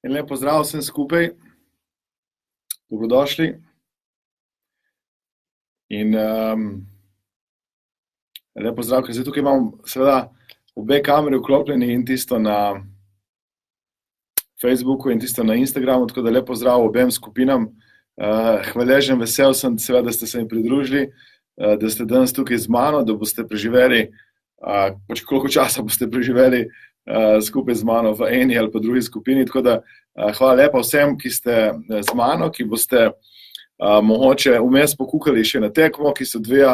In lep pozdrav vsem skupaj, dobrodošli. In lep pozdrav, ker zdaj tukaj imam seveda obe kamere vklopljeni in tisto na Facebooku in tisto na Instagramu, tako da lep pozdrav obem skupinam. Hvaležen, vesel sem seveda, da ste se mi pridružili, da ste danes tukaj z mano, da boste preživeli, pač koliko časa boste preživeli skupaj z mano v eni ali pa drugi skupini, tako da hvala lepa vsem, ki ste z mano, ki boste mogoče vmes pokukali še na tekmo, ki se odvija,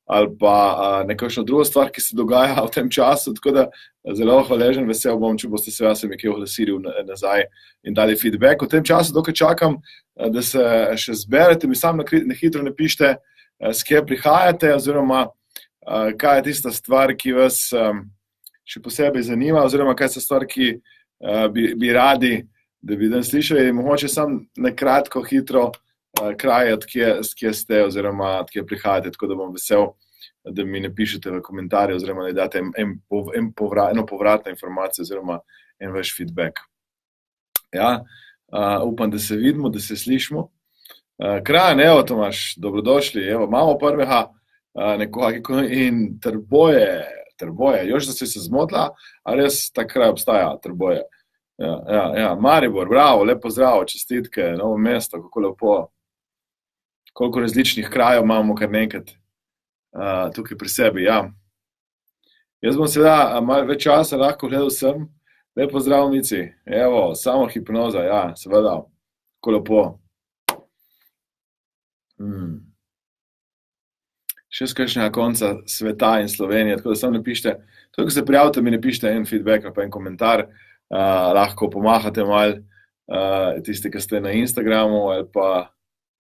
ali pa nekakšno drugo stvar, ki se dogaja v tem času, tako da zelo hvaležen, vesel bom, če boste se nekje oglasili nazaj in dali feedback. V tem času, dokaj čakam, da se še zberete, mi sam na hitro napišite, s kje prihajate, oziroma kaj je tista stvar, ki vas še posebej zanima, oziroma kaj so stvar, ki bi radi, da bi dan slišali, mogoče sam nakratko, hitro, kraj, od kje ste, oziroma od kje prihajate, tako da bom vesel, da mi napišete v komentarje, oziroma da date eno povratno informacijo, oziroma en vaš feedback. Ja, upam, da se vidimo, da se slišimo. Kranj, evo Tomaž, dobrodošli, evo, imamo prvega nekoga in Trboje, još da si se zmotila, ali res tak kraj obstaja, Trboje. Ja, Maribor, bravo, lepo zdravo, čestitke, novo mesto, kako lepo. Koliko različnih krajev imamo kar nekaj tukaj pri sebi, ja. Jaz bom seveda malo več časa lahko gledal sem. Lepo zdrav, Mici. Evo, samo hipnoza, ja, seveda, kako lepo. Še z kakšnega konca sveta in Slovenije, tako da samo napište, tako da se prijavite, mi napište en feedback ali pa en komentar, lahko pomahate malo tisti, ki ste na Instagramu, ali pa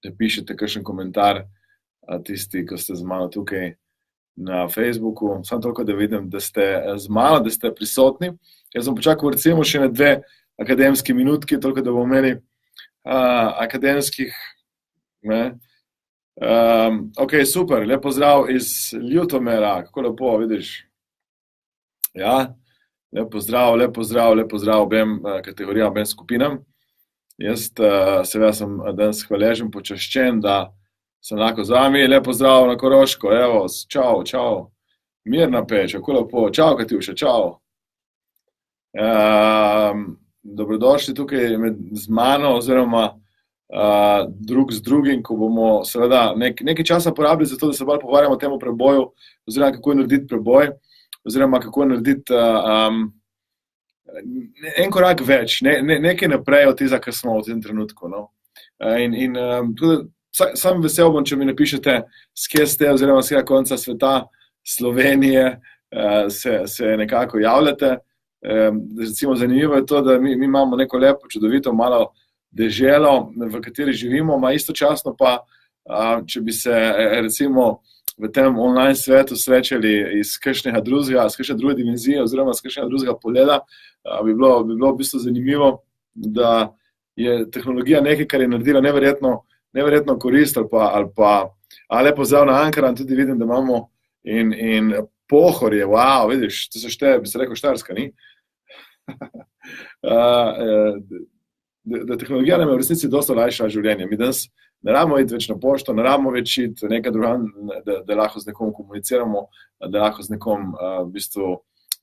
napišete kakšen komentar, tisti, ki ste z mano tukaj na Facebooku. Samo toliko, da vidim, da ste z mano, da ste prisotni. Jaz bom počakal recimo še na 2 akademski minutki, toliko, da bomo imeli akademskih. Ok, super, lep pozdrav iz Ljutomera, kako lepo, vidiš. Ja, lep pozdrav obem kategorijam, obem skupinam. Jaz seveda sem danes hvaležen, počaščen, da sem lahko z vami. Lep pozdrav na Koroško, evo, čau. Mirna Peč, kako lepo, čau Katjuša, čau. Dobrodošli tukaj z mano, oziroma drug z drugim, ko bomo seveda nekaj časa porabili za to, da se bolj pogovarjamo o temu preboju, oziroma kako narediti preboj, oziroma kako narediti en korak več, nekaj naprej od tega, kar smo v tem trenutku. No. In tudi sam vesel bom, če mi napišete, s kje ste, oziroma s kje konca sveta Slovenije se nekako javljate. Recimo zanimivo je to, da mi imamo neko lepo, čudovito, malo deželo, v kateri živimo, ma istočasno pa, če bi se recimo v tem online svetu srečali iz kakšnega drugega, iz kakšne druge dimenzije, oziroma iz kakšnega drugega pogleda, bi bilo v bistvu zanimivo, da je tehnologija nekaj, kar je naredila neverjetno korist, ali pa lepo zdrav na Ankaran, tudi vidim, da imamo in Pohorje, wow, vidiš, to se šteje, bi se rekel Štajerska, ni? Da tehnologija nam je v resnici dosta olajšala življenje. Mi danes ne rabimo iti več na pošto, ne rabimo več iti nekaj drugam, da lahko z nekom komuniciramo, da lahko z nekom v bistvu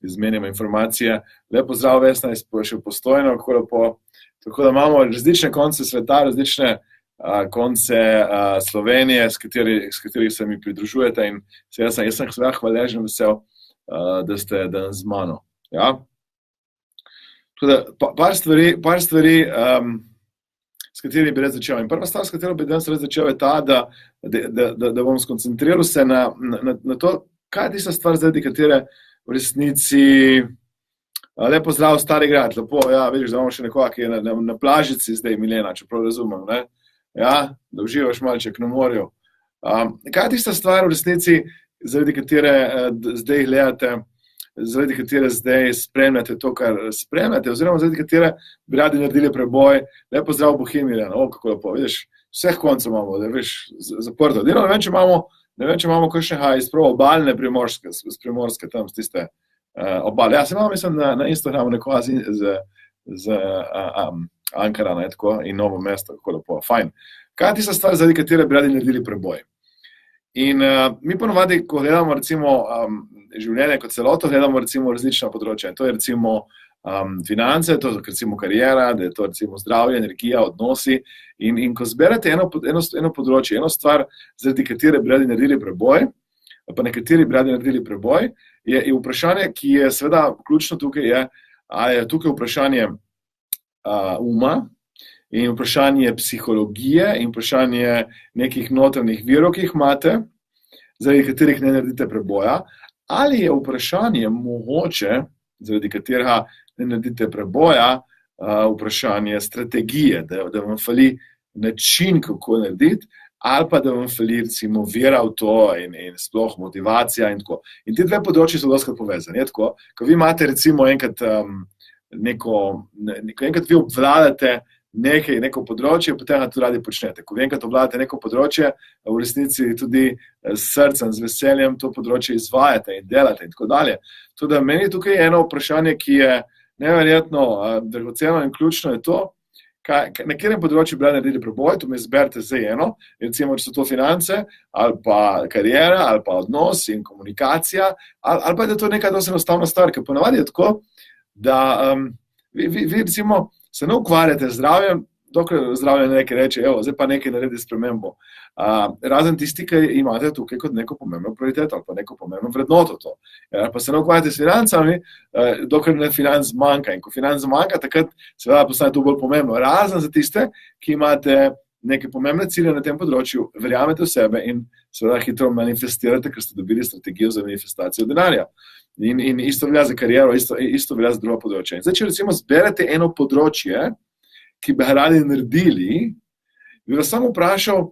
izmenjamo informacije. Lepo zdrav, Vesna, še Postojno, kako lepo. Tako da imamo različne konce sveta, različne konce Slovenije, s katerih se mi pridružujete, in jaz sem hvaležen, vesel, da ste danes z mano. Ja? Par stvari, s katerimi bi rad začel. In prva stvar, s katero bi danes rad začel, je ta, da bom skoncentriral se na to, kaj je tista stvar zdaj, katere v resnici lepo zdrav, Stari grad, lepo, ja, vidiš, da imamo še nekoga, ki je na plažici zdaj, Milena, čeprav razumem, ne? Ja, da uživaš malček na morju. Kaj je tista stvar v resnici, zaradi katere zdaj gledate, zaradi katere zdaj spremljate to, kar spremljate, oziroma zaradi katere bi radi naredili preboj? Lepo zdrav, Bohemija, kako lepo, vidiš, vseh koncev imamo, da veš, zaprto. Ne vem, če imamo kakšnega iz obalne Primorske, tam z tiste obale. Ja, se imamo, mislim, na Instagramu nekoga z Ankara, tako, in Novo mesto, kako lepo, fajn. Kaj je tista stvar, zaradi katere bi radi naredili preboj? In mi ponovadi, ko gledamo recimo življenje kot celoto, gledamo recimo različna področja. To je recimo finance, to je recimo karijera, da je to recimo zdravje, energija, odnosi. In ko zberete eno področje, eno stvar, zaradi katere bi radi naredili preboj, pa nekateri bi radi naredili preboj, je vprašanje, ki je seveda ključno tukaj, ali je tukaj vprašanje uma, in vprašanje psihologije in vprašanje nekih notranjih virov, ki jih imate, zaradi katerih ne naredite preboja, ali je vprašanje mogoče, zaradi katerega ne naredite preboja, vprašanje strategije, da vam fali način, kako narediti, ali pa da vam fali recimo vera v to in sploh motivacija in tako. In ti dve področji so dostikrat povezani. Tako, ko vi imate recimo enkrat enkrat vi obvladate neko področje, potem ga tudi radi počnete. Ko vi enkrat obvladate neko področje, v resnici tudi s srcem, z veseljem to področje izvajate in delate in tako dalje. Tudi meni tukaj je eno vprašanje, ki je neverjetno dragoceno in ključno je to, na katerem področju bi radi naredili preboj, to mi izberete zdaj eno, recimo, če so to finance, ali pa karijera, ali pa odnos in komunikacija, ali pa je to neka dosti enostavna stvar, ker ponavadi je tako, da vi recimo se ne ukvarjate z zdravjem, dokler zdravje nekaj reče, zdaj pa nekaj naredi spremembo. Razen tisti, ki imate tukaj kot neko pomembno prioriteto ali pa neko pomembno vrednoto to. Pa se ne ukvarjate s financami, dokler ne financ manjka. In ko financ manjka, takrat seveda postane to bolj pomembno. Razen za tiste, ki imate neke pomembne cilje na tem področju, verjamete v sebe in seveda hitro manifestirate, ker ste dobili strategijo za manifestacijo denarja. In isto velja za kariero, isto velja za druga področja. In zdaj, če recimo zberete eno področje, ki bi ga radi naredili, bi vas samo vprašal,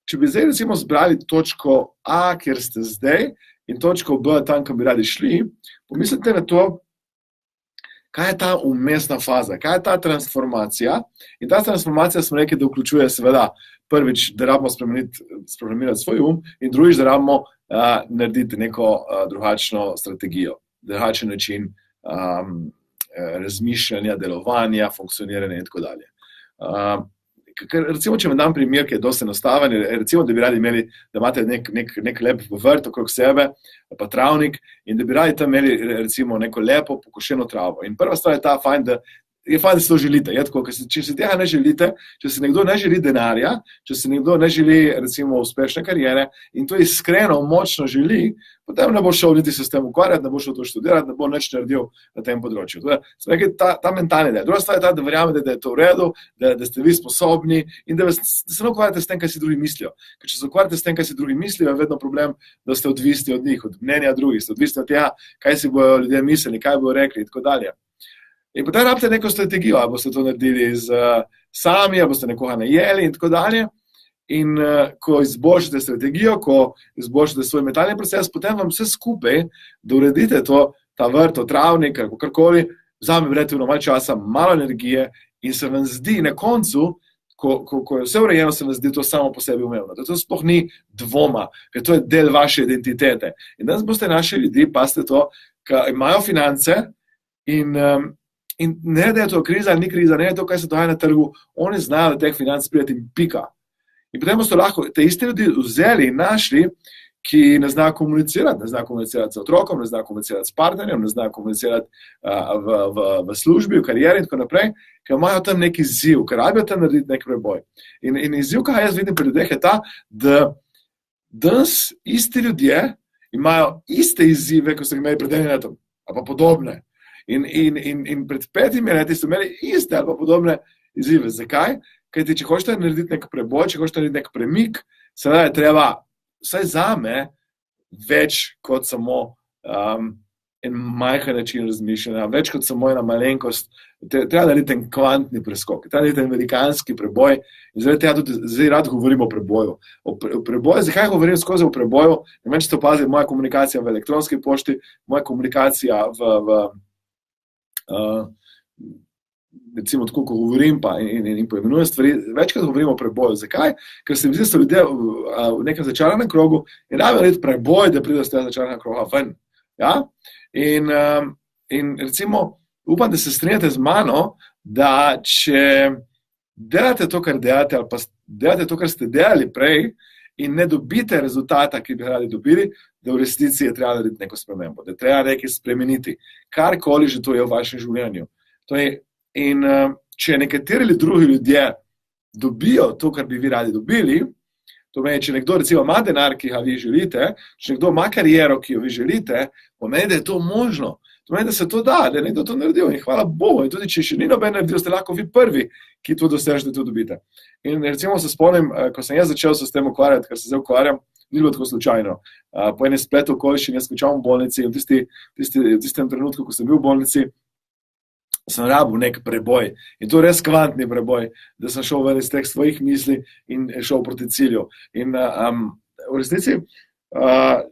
če bi zdaj recimo zbrali točko A, kjer ste zdaj, in točko B, tam, kam bi radi šli, pomislite na to, kaj je ta umestna faza, kaj je ta transformacija. In ta transformacija smo rekli, da vključuje seveda prvič, da rabimo spremeniti svoj in drugič, da rabimo narediti neko drugačno strategijo, drugačen način razmišljanja, delovanja, funkcioniranja in tako dalje. Recimo, če vam dam primer, ki je dosti enostaven, recimo, da bi radi imeli, da imate nek lep vrt okrog sebe, pa travnik, in da bi radi tam imeli recimo neko lepo pokošeno travo. In prva stvar je ta, je fajn, da si to želite. Tako, če si tega ne želite, če se nekdo ne želi denarja, če se nekdo ne želi recimo uspešne karijere in to iskreno, močno želi, potem ne bo šel niti se s tem ukvarjati, ne bo šel to študirati, ne bo nič naredil na tem področju. Ta mentalni del. Druga stvar je ta, da verjamete, da je to v redu, da ste vi sposobni in da se ne ukvarjate s tem, kaj si drugi mislijo. Ker če se ukvarjate s tem, kaj si drugi mislijo, je vedno problem, da ste odvisni od njih, od mnenja drugih, ste odvisni od tega, kaj si bojo ljudje mislili, kaj bojo rekli in tako dalje. In potem rabite neko strategijo, ali boste to naredili sami, ali boste nekoga najeli in tako dalje. In ko izboljšate strategijo, ko izboljšate svoj mentalni proces, potem vam vse skupaj, da uredite ta vrt, travnik, kakorkoli, vzame relativno malo časa, malo energije in se vam zdi na koncu, ko je vse urejeno, se vam zdi to samo po sebi umevno. To sploh ni dvoma, ker to je del vaše identitete. In danes boste naši ljudi, pasite to, ki imajo finance in ne, da je to kriza ali ni kriza, ne je to, kaj se dogaja na trgu, oni znajo, da teh financ prijeti in pika. In potem boste lahko te iste ljudi vzeli in našli, ki ne znajo komunicirati z otrokom, ne znajo komunicirati s partnerjem, ne znajo komunicirati v službi, v karieri in tako naprej, ker imajo tam neki izziv, ker rabijo tam narediti nek preboj. In izziv, kaj jaz vidim pri ljudeh, je ta, da danes isti ljudje imajo iste izzive, kot so imeli pred enim letom, ali pa podobne. In pred 5 leti so imeli iste ali pa podobne izzive. Zakaj? Kajti, če hočete narediti nek preboj, če hočete narediti nek premik, seveda je treba, vsaj zame, več kot samo en majhen način razmišljanja, več kot samo ena malenkost. Treba narediti en kvantni preskok, treba narediti en velikanski preboj. In zdaj rad govorim o preboju. Zakaj govorim skozi o preboju? Ne vem, če ste opazili, moja komunikacija v elektronski pošti, moja komunikacija recimo tako, ko govorim in poimenujem stvari, večkrat govorim o preboju. Zakaj? Ker se mi zdi, da so ljudje v nekem začaranem krogu in rabijo narediti preboj, da pridejo z tega začaranega kroga ven. Ja? In recimo, upam, da se strinjate z mano, da če delate to, kar delate, ali pa delate to, kar ste delali prej in ne dobite rezultata, ki bi radi dobili, da v resnici je treba narediti neko spremembo, da je treba nekaj spremeniti, karkoli že to je v vašem življenju. In če nekateri drugi ljudje dobijo to, kar bi vi radi dobili, to pomeni, če nekdo recimo ima denar, ki ga vi želite, če nekdo ima kariero, ki jo vi želite, pomeni, da je to možno. To pomeni, da se to da, da je nekdo to naredil in hvala Bogu. In tudi, če še ni noben naredil, ste lahko vi prvi, ki to dosežete, to dobite. In recimo se spomnim, ko sem jaz začel se s tem ukvarjati, ker se zdaj ukvarjam, ni bilo tako slučajno. Po enem spletu okoliščin jaz končal v bolnici in v tistem trenutku, ko sem bil v bolnici, sem rabil nek preboj. In to je res kvantni preboj, da sem šel ven iz teh svojih misli in šel proti cilju. In v resnici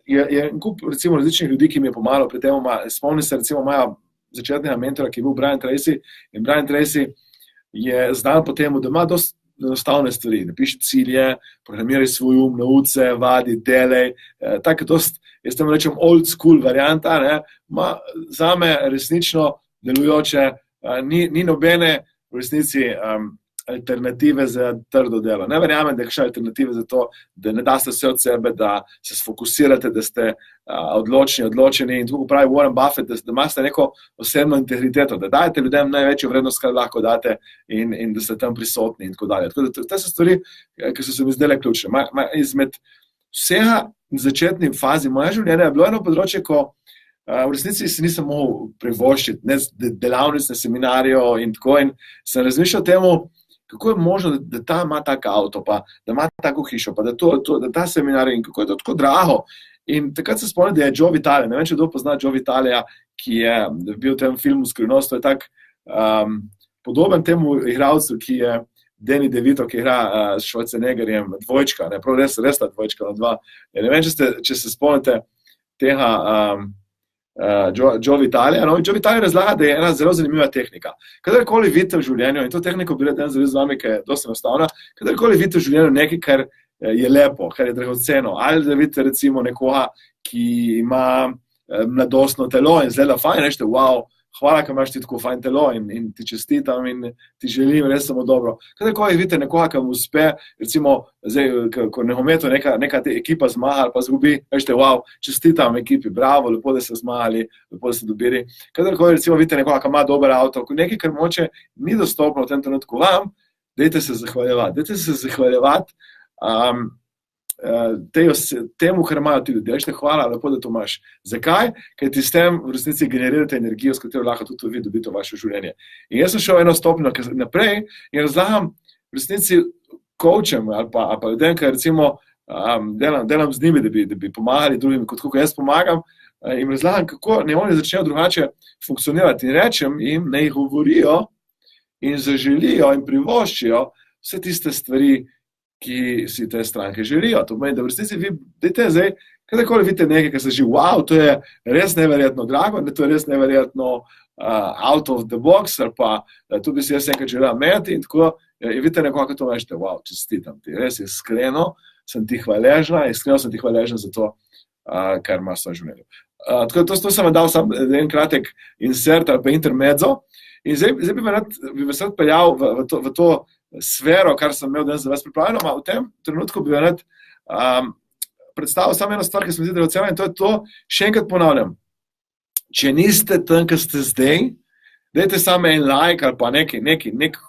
je kup recimo različnih ljudi, ki mi je pomagal pri tem. Spomnim se recimo moja začetnega mentora, ki je bil Brian Tracy. In Brian Tracy je znan po temu, da ima dosti enostavne stvari. Napiši cilje, programiraj svoj nauči se, vadi, delaj. Tako dosti, jaz temu rečem old school varianta, zame resnično delujoče, ni nobene v resnici alternative za trdo delo. Ne verjamem, da je kakšna alternativa za to, da ne daste vse od sebe, da se sfokusirate, da ste odločeni in tako pravi Warren Buffett, da imate neko osebno integriteto, da dajete ljudem največjo vrednost, kar lahko date in da ste tam prisotni in tako dalje. Tako da te so stvari, ki so se mi zdele ključne. Izmed vsega začetni fazi moja življenja je bilo eno področje, ko v resnici se nisem mogel privoščiti, ne delavnic, ne seminarjev in tako, in sem razmišljal temu, kako je možno, da ta ima tak avto, pa da ima tako hišo, pa da ta seminar in kako je to tako drago. In takrat se spomnim, da je Joe Vitale, ne vem, če kdo pozna Joe Vitalija, ki je bil v tem filmu Skrivnost, to je tak podoben temu igralcu, ki je Danny DeVito, ki igra s Schwarzeneggerjem, dvojčka, ne, prav res ta dvojčka na dva. Ne vem, če se spomnite tega Joe Vitalija. No, Joe Vitalija razlaga, da je ena zelo zanimiva tehnika. Kadarkoli vidite v življenju, in to tehniko bi rad z vami, ki je dosti enostavna, kadarkoli vidite v življenju nekaj, kar je lepo, kar je dragoceno, ali da vidite recimo nekoga, ki ima mladostno telo in zelo fajn, rečete, wow, hvala, ker imaš ti tako fajn telo in ti čestitam in ti želim res samo dobro. Kadarkoli vidite nekoga, ki mu uspe, recimo, zdaj, ko nogometu neka ekipa zmaga ali pa zgubi, rečete, wow, čestitam ekipi, bravo, lepo, da ste zmagali, lepo, da ste dobili. Kadarkoli recimo vidite nekoga, ki ima dober avto, nekaj, kar mogoče ni dostopno v tem trenutku vam, dajte se zahvaljevati temu, kar imajo ti ljudje. Rečete, hvala, lepo, da to imaš. Zakaj? Ker ti s tem v resnici generirate energijo, s katero lahko tudi vi dobite v vaše življenje. In jaz sem šel eno stopnjo naprej in razlagam v resnici coachem ali pa ljudem, ker recimo delam z njimi, da bi pomagali drugim, kot kako jaz pomagam, in razlagam, kako ne oni začnejo drugače funkcionirati. In rečem jim, naj govorijo in zaželijo in privoščijo vse tiste stvari, ki si te stranke želijo. To pomeni, da v resnici vi dajte zdaj, kadarkoli vidite nekaj, kar se že, wow, to je res neverjetno drago, to je res neverjetno out of the box, ali pa tu bi si jaz enkrat želela imeti in tako, in vidite nekoga, to vešite, wow, čestitam ti, res iskreno sem ti hvaležna za to, kar imaš v svojem življenju. Tako da to sem vam dal sam en kratek insert ali pa intermezzo in zdaj bi vas rad peljal v to sfero, kar sem imel danes za vas pripravljeno, v tem trenutku bi vam predstavil samo eno stvar, ki sem mi zdi dragocena, in to je to, še enkrat ponavljam, če niste tam, kjer ste zdaj, dajte samo en like ali pa nek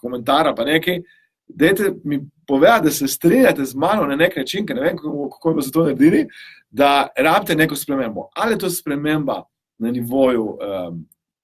komentar ali pa nekaj, dajte mi povedati, da se strinjate z mano na nek način, ker ne vem, kako bi se to naredili, da rabite neko spremembo. Ali je to sprememba na nivoju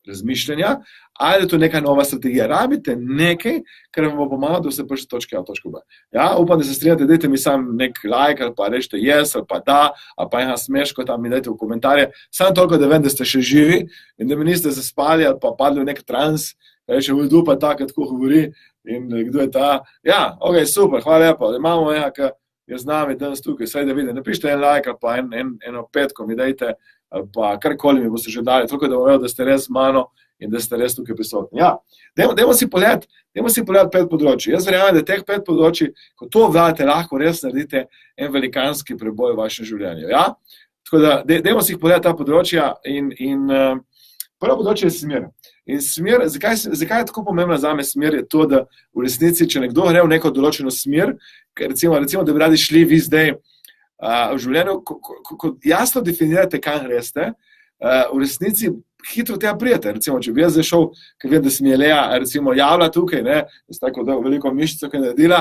razmišljanja, ali je to neka nova strategija. Rabite nekaj, kar vam bo pomagalo, da se prišli točke A v točko B. Ja, upam, da se strinjate, dajte mi sam nek like, ali pa rečete yes, ali pa da, ali pa ena smeško tam mi dajte v komentarje. Samo toliko, da vem, da ste še živi in da mi niste zaspali ali pa padli v nek trans, reče, vdu pa tako govori in kdo je ta. Ja, ok, super, hvala lepo, da imamo ena, ki je z nami danes tukaj, saj da vidim, napišite en like, ali pa eno petko mi dajte, ali pa karkoli mi boste že dali, toliko da bomo, da ste res z mano in da ste res tukaj prisotni. Ja, dajmo si pogledati 5 področji. Jaz verjamem, da teh 5 področji, ko to vladate, lahko res naredite en velikanski preboj v vašem življenju. Ja? Tako da, dajmo si jih pogledati ta področja in Prvo področje je smer. In smer, zakaj je tako pomembna zame smer, je to, da v resnici, če nekdo gre v neko določeno smer, recimo, da bi radi šli vi zdaj v življenju, ko jasno definirate, kam greste, v resnici hitro tega prijete. Recimo, če bi jaz zdaj šel, ker vem, da se mi je Lea recimo javila tukaj, ne, da sta tako veliko mišico, ki je naredila,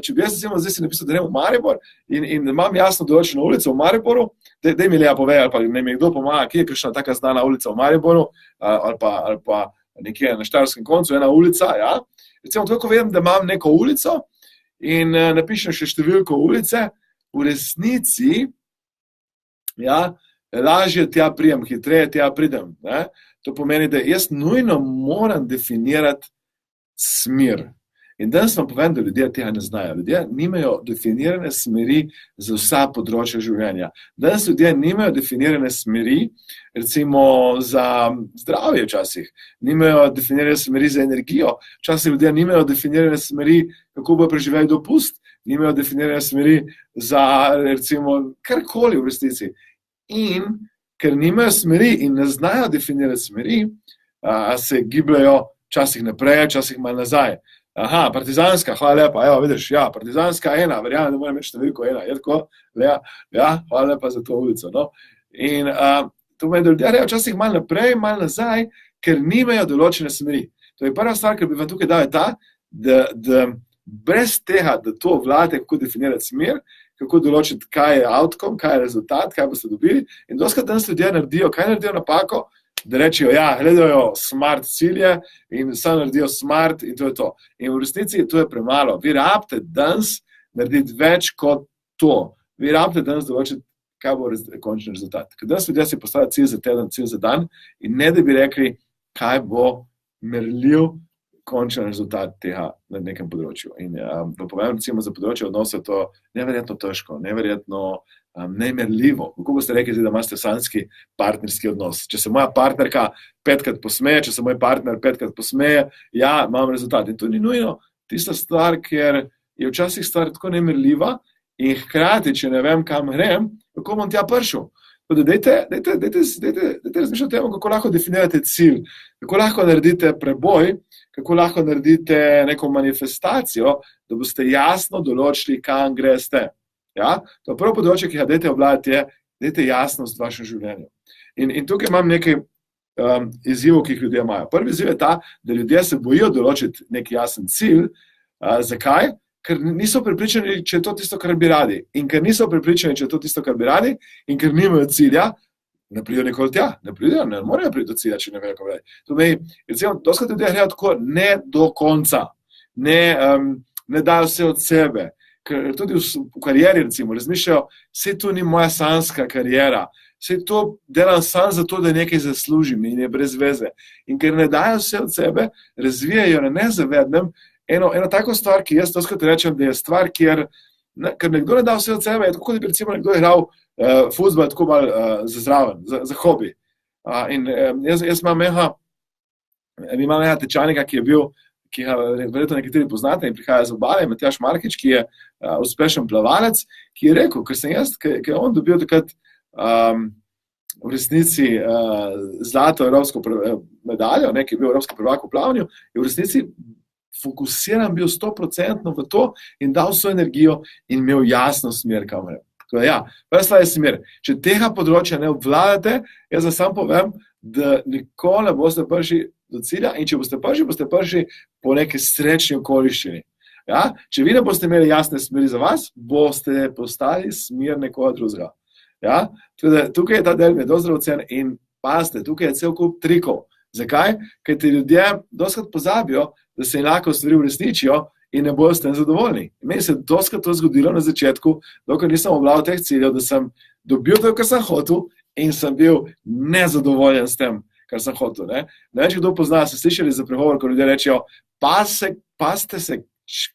če bi jaz recimo zdaj si napisal, da grem v Maribor in imam jasno določeno ulico v Mariboru, da mi Lea pove, ali pa ne mi kdo pomaga, kje je kakšna taka znana ulica v Mariboru, ali pa nekje na Štajerskem koncu, ena ulica, ja. Recimo, tako vem, da imam neko ulico in napišem še številko ulice, v resnici, ja, lažje tja prijem, hitreje tja pridem. Ne? To pomeni, da jaz nujno moram definirati smer. In danes vam povem, da ljudje tega ne znajo. Ljudje nimajo definirane smeri za vsa področja življenja. Danes ljudje nimajo definirane smeri, recimo za zdravje včasih. Nimajo definirane smeri za energijo. Včasih ljudje nimajo definirane smeri, kako bo preživeli dopust. Nimajo definirane smeri za, recimo, karkoli v resnici. In ker nimajo smeri in ne znajo definirati smeri, se gibljajo včasih naprej, včasih malo nazaj. Aha, partizanska, hvala lepa, evo, vidiš, ja, partizanska 1, verjamem, da moram imeti številko 1, je tako? Ja, hvala lepa za to ulico, no. In to pomeni, da ljudje grejo včasih malo naprej, malo nazaj, ker nimajo določene smeri. To je prva stvar, ker bi vam tukaj dal, je ta, da brez tega, da to vladate, kako definirati smer, kako določiti, kaj je outcome, kaj je rezultat, kaj boste dobili. In doskrat danes ljudje naredijo napako, da rečejo, ja, gledajo smart cilje in samo naredijo smart in to je to. In v resnici to je premalo. Vi rabite danes narediti več kot to. Vi rabite danes določiti, kaj bo končni rezultat. Ker danes ljudje si postavljajo cilj za teden, cilj za dan in ne da bi rekli, kaj bo merljiv končen rezultat tega na nekem področju. In pa povem, recimo, za področje odnosov je to neverjetno težko, neverjetno nemerljivo. Kako boste rekli, da imate sanjski partnerski odnos? Če se moja partnerka 5krat posmeje, če se moj partner 5krat posmeje, ja, imam rezultat. In to ni nujno tista stvar, ker je včasih stvar tako nemerljiva in hkrati, če ne vem, kam grem, kako bom tja prišel. Dajte razmišljati o tem, kako lahko definirate cilj, kako lahko naredite preboj, kako lahko naredite neko manifestacijo, da boste jasno določili, kam greste. Ja? To prvo področje, ki ga dajte obvladati, je, dajte jasnost v vašem življenju. In tukaj imam nekaj izzivov, ki jih ljudje imajo. Prvi izziv je ta, da ljudje se bojijo določiti nek jasen cilj. Zakaj? Ker niso prepričani, če je to tisto, kar bi radi. In ker niso prepričani, če je to tisto, kar bi radi, in ker nimajo cilja, ne pridejo nikoli tja. Ne morejo priti do cilja, če ne vejo, kako radi. To meni, recimo, doskrat ljudje grejo tako ne do konca, ne dajo vse od sebe. Ker tudi v karieri, recimo, razmišljajo, vse to ni moja sanjska kariera, vse to delam sam zato, da nekaj zaslužim in je brez veze. In ker ne dajo vse od sebe, razvijajo na nezavednem eno tako stvar, ki jaz doskrat rečem, da je stvar, ker nekdo ne da vse od sebe, je tako, da bi recimo nekdo igral fuzbal tako malo za zraven, za hobi. In jaz imam enega tečajnika, ki ga verjetno nekateri poznate in prihaja z Obale, Matjaž Markič, ki je uspešen plavalec, ki je rekel, ker je on dobil takrat v resnici zlato evropsko medaljo, ki je bil evropski prvak v plavanju, je v resnici fokusiran bil 100% v to in dal vso energijo in imel jasno smer, kam gre. Ja, prva stvar je smer. Če tega področja ne obvladate, jaz sam povem, da nikoli ne boste prišli do cilja in če boste prišli po neki srečni okoliščini. Ja? Če vi ne boste imeli jasne smeri za vas, boste postali smer nekoga drugega. Ja? Tukaj je ta del dosti dragocen in pazite, tukaj je cel kup trikov. Zakaj? Ker ti ljudje dostikrat pozabijo, da se enako stvari uresničijo in ne bojo s tem zadovoljni. Meni se je dostikrat to zgodilo na začetku, dokler nisem obvladal teh ciljev, da sem dobil to, kar sem hotel in sem bil nezadovoljen s tem, kar sem hotel. Ne več, kdo pozna, se slišali za pregovor, ko ljudje rečejo, pazite se,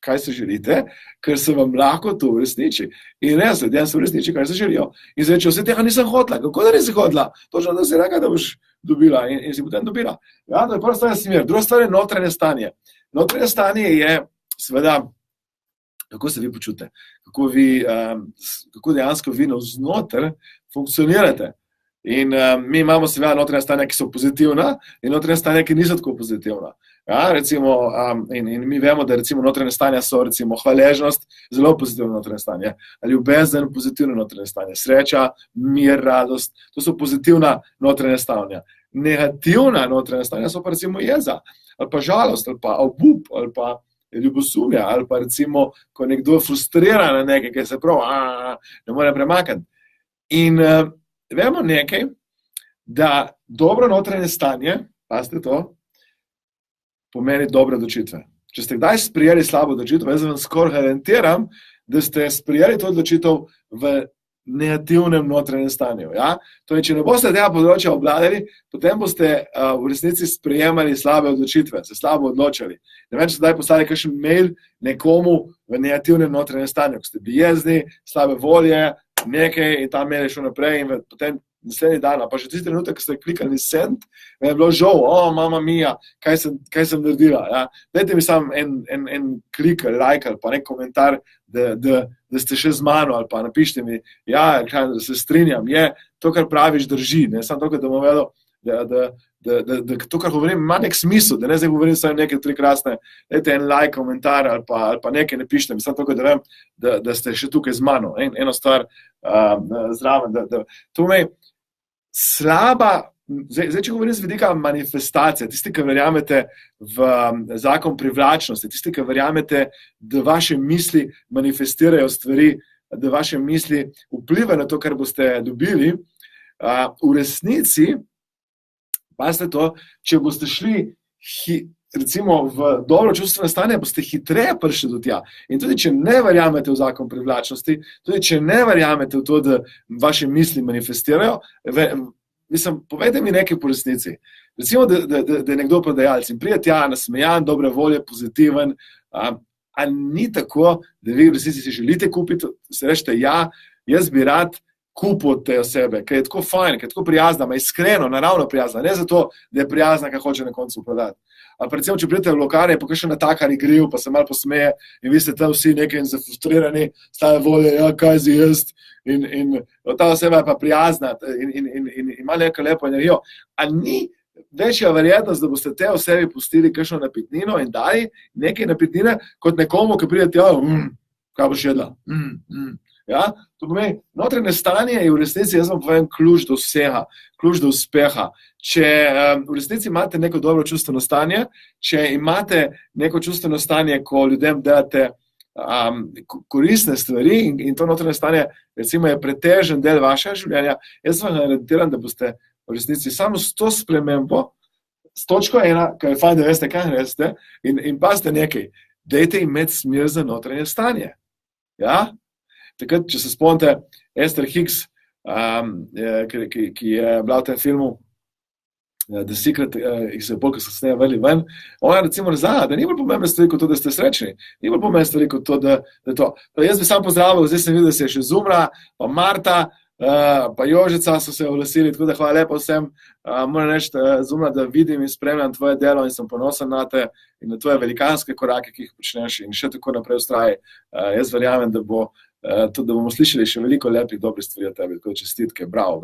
kaj se želite, ker se vam lahko to uresniči. In res, ljudje se uresniči, kaj se želijo. In se reče, vse tega nisem hotela, kako da nisi hotela? Točno, da si rekla, da boš dobila in si potem dobila. Ja, to je prva stvar smer. Druga stvar je notranje stanje. Notranje stanje je, seveda, kako se vi počutite, kako dejansko vi navznoter funkcionirate. In mi imamo seveda notranja stanja, ki so pozitivna in notranja stanja, ki niso tako pozitivna. Ja, recimo, in mi vemo, da recimo notranja stanja so recimo hvaležnost, zelo pozitivno notranje stanje, ljubezen, pozitivno notranje stanje, sreča, mir, radost, to so pozitivna notranja stanja. Negativna notranja stanja so pa recimo jeza, ali pa žalost, ali pa obup, ali pa ljubosumje, ali pa recimo, ko nekdo frustrira na nekaj, ki se prav ne more premakniti. In vemo nekaj, da dobro notranje stanje, pazite to, pomeni dobre odločitve. Če ste kdaj sprejeli slabo odločitev, jaz vam skoraj garantiram, da ste sprejeli to odločitev v negativnem notranjem stanju. Ja? Torej, če ne boste tega področja obvladali, potem boste v resnici sprejemali slabe odločitve, se slabo odločali. Ne vem, če ste kdaj poslali kakšen mail nekomu v negativnem notranjem stanju, ko ste bili jezni, slabe volje, nekaj in ta mail je šel naprej in potem naslednji dan, pa že tisti trenutek, ko ste klikali send, me je bilo žal, mama mia, kaj sem naredila. Ja? Dajte mi samo en klik, like ali pa nek komentar, da ste še z mano ali pa napišite mi, ja, da se strinjam, je, to, kar praviš, drži, ne, samo to, da bom vedel, da to, kar govorim, ima nek smisel, da ne zdaj govorim samo nekaj tri krasne, dajte en like, komentar ali pa nekaj napišite mi, samo to, da vem, da ste še tukaj z mano. Eno stvar zraven, to me slaba, zdaj če govorim z vidika manifestacije, tisti, ki verjamete v zakon privlačnosti, tisti, ki verjamete, da vaše misli manifestirajo stvari, da vaše misli vplivajo na to, kar boste dobili, v resnici, pazite to, če boste šli recimo v dobro čustveno stanje, boste hitreje prišli do tja. In tudi, če ne verjamete v zakon privlačnosti, tudi, če ne verjamete v to, da vaše misli manifestirajo, povejte mi nekaj po resnici. Recimo, da je nekdo prodajalec in pride tja nasmejan, dobre volje, pozitiven, a ni tako, da vi v resnici si želite kupiti, se rečete, ja, jaz bi rad kupil od te osebe, ker je tako fajn, ker je tako prijazna, ma iskreno, naravno prijazna, ne zato, da je prijazna, ker hoče na koncu prodati. Ali pa recimo, če pridete v lokalne, pa kakšen natakar grill, pa se malo posmeje in vi ste tam vsi nekaj zafrustrirani, stave volje, ja, kaj si jaz, in ta oseba je pa prijazna in ima neko lepo energijo. A ni večja verjetnost, da boste te osebi pustili kakšno napitnino in dali nekaj napitnine, kot nekomu, ki pride tja, kaj boš jedla? Ja? To pomeni, notranje stanje je v resnici, jaz vam povem, ključ do vsega, ključ do uspeha. Če v resnici imate neko dobro čustveno stanje, če imate neko čustveno stanje, ko ljudem delate koristne stvari in to notranje stanje recimo je pretežen del vašega življenja, jaz vam garantiram, da boste v resnici samo s to spremembo, s točko 1, kaj je fajn, da veste, kaj naredite, in pazite nekaj, dajte imeti smer za notranje stanje. Ja? Takrat, če se spomnite, Esther Hicks, ki je bila v tem filmu The Secret, ki se je bolj, ko so se vrli ven, ona recimo razlaga, da ni bolj pomembna stvari kot to, da ste srečni, ni bolj pomembna stvari kot to, da to. Jaz bi sam pozdravil, zdaj sem videl, da se je še Zumra, pa Marta, pa Jožica so se oglasili, tako da hvala lepo vsem. Moram reči, Zumra, da vidim in spremljam tvoje delo in sem ponosen na te in na tvoje velikanske korake, ki jih počneš in še tako naprej vztraji. Jaz verjamem, da bomo slišali še veliko lepih, dobrih stvari od tebi, tako čestitke, bravo.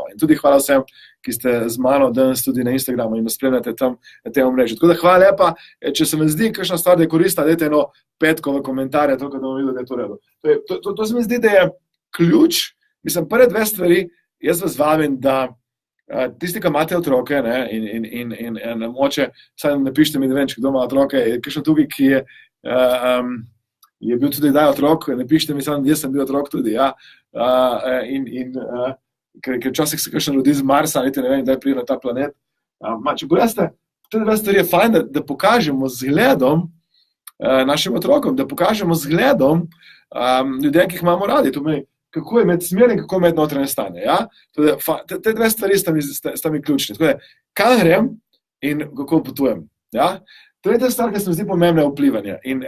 In tudi hvala vsem, ki ste z mano danes tudi na Instagramu in spremljate tam na tem omrežju. Tako da hvala lepa, če se mi zdi kakšna stvar, da je koristna, dajte eno petko v komentarje, tako da bomo videli, da je to redo. To se mi zdi, da je ključ, mislim, prve dve stvari, jaz vas vabim, da tisti, ki imate otroke, ne, in moče, saj napišite mi, da vem, če kdo ima otroke, je kakšen tukaj, ki je bil tudi daj otrok, ne pišite mi samo, jaz sem bil otrok tudi, ja, ker včasih se kakšen ljudi z Marsa, ne vem, da je prije na ta planet. Če pogledate, te dve stvari je fajn, da pokažemo zgledom našim otrokom, da pokažemo zgledom ljudem, ki jih imamo radi, to pomeni, kako je imeti smer in kako imeti notranje stanje, ja. Te dve stvari sta mi ključni, tako da, kam grem in kako potujem, ja. To je ta stvar, ki se mi zdi pomembna vplivanje. In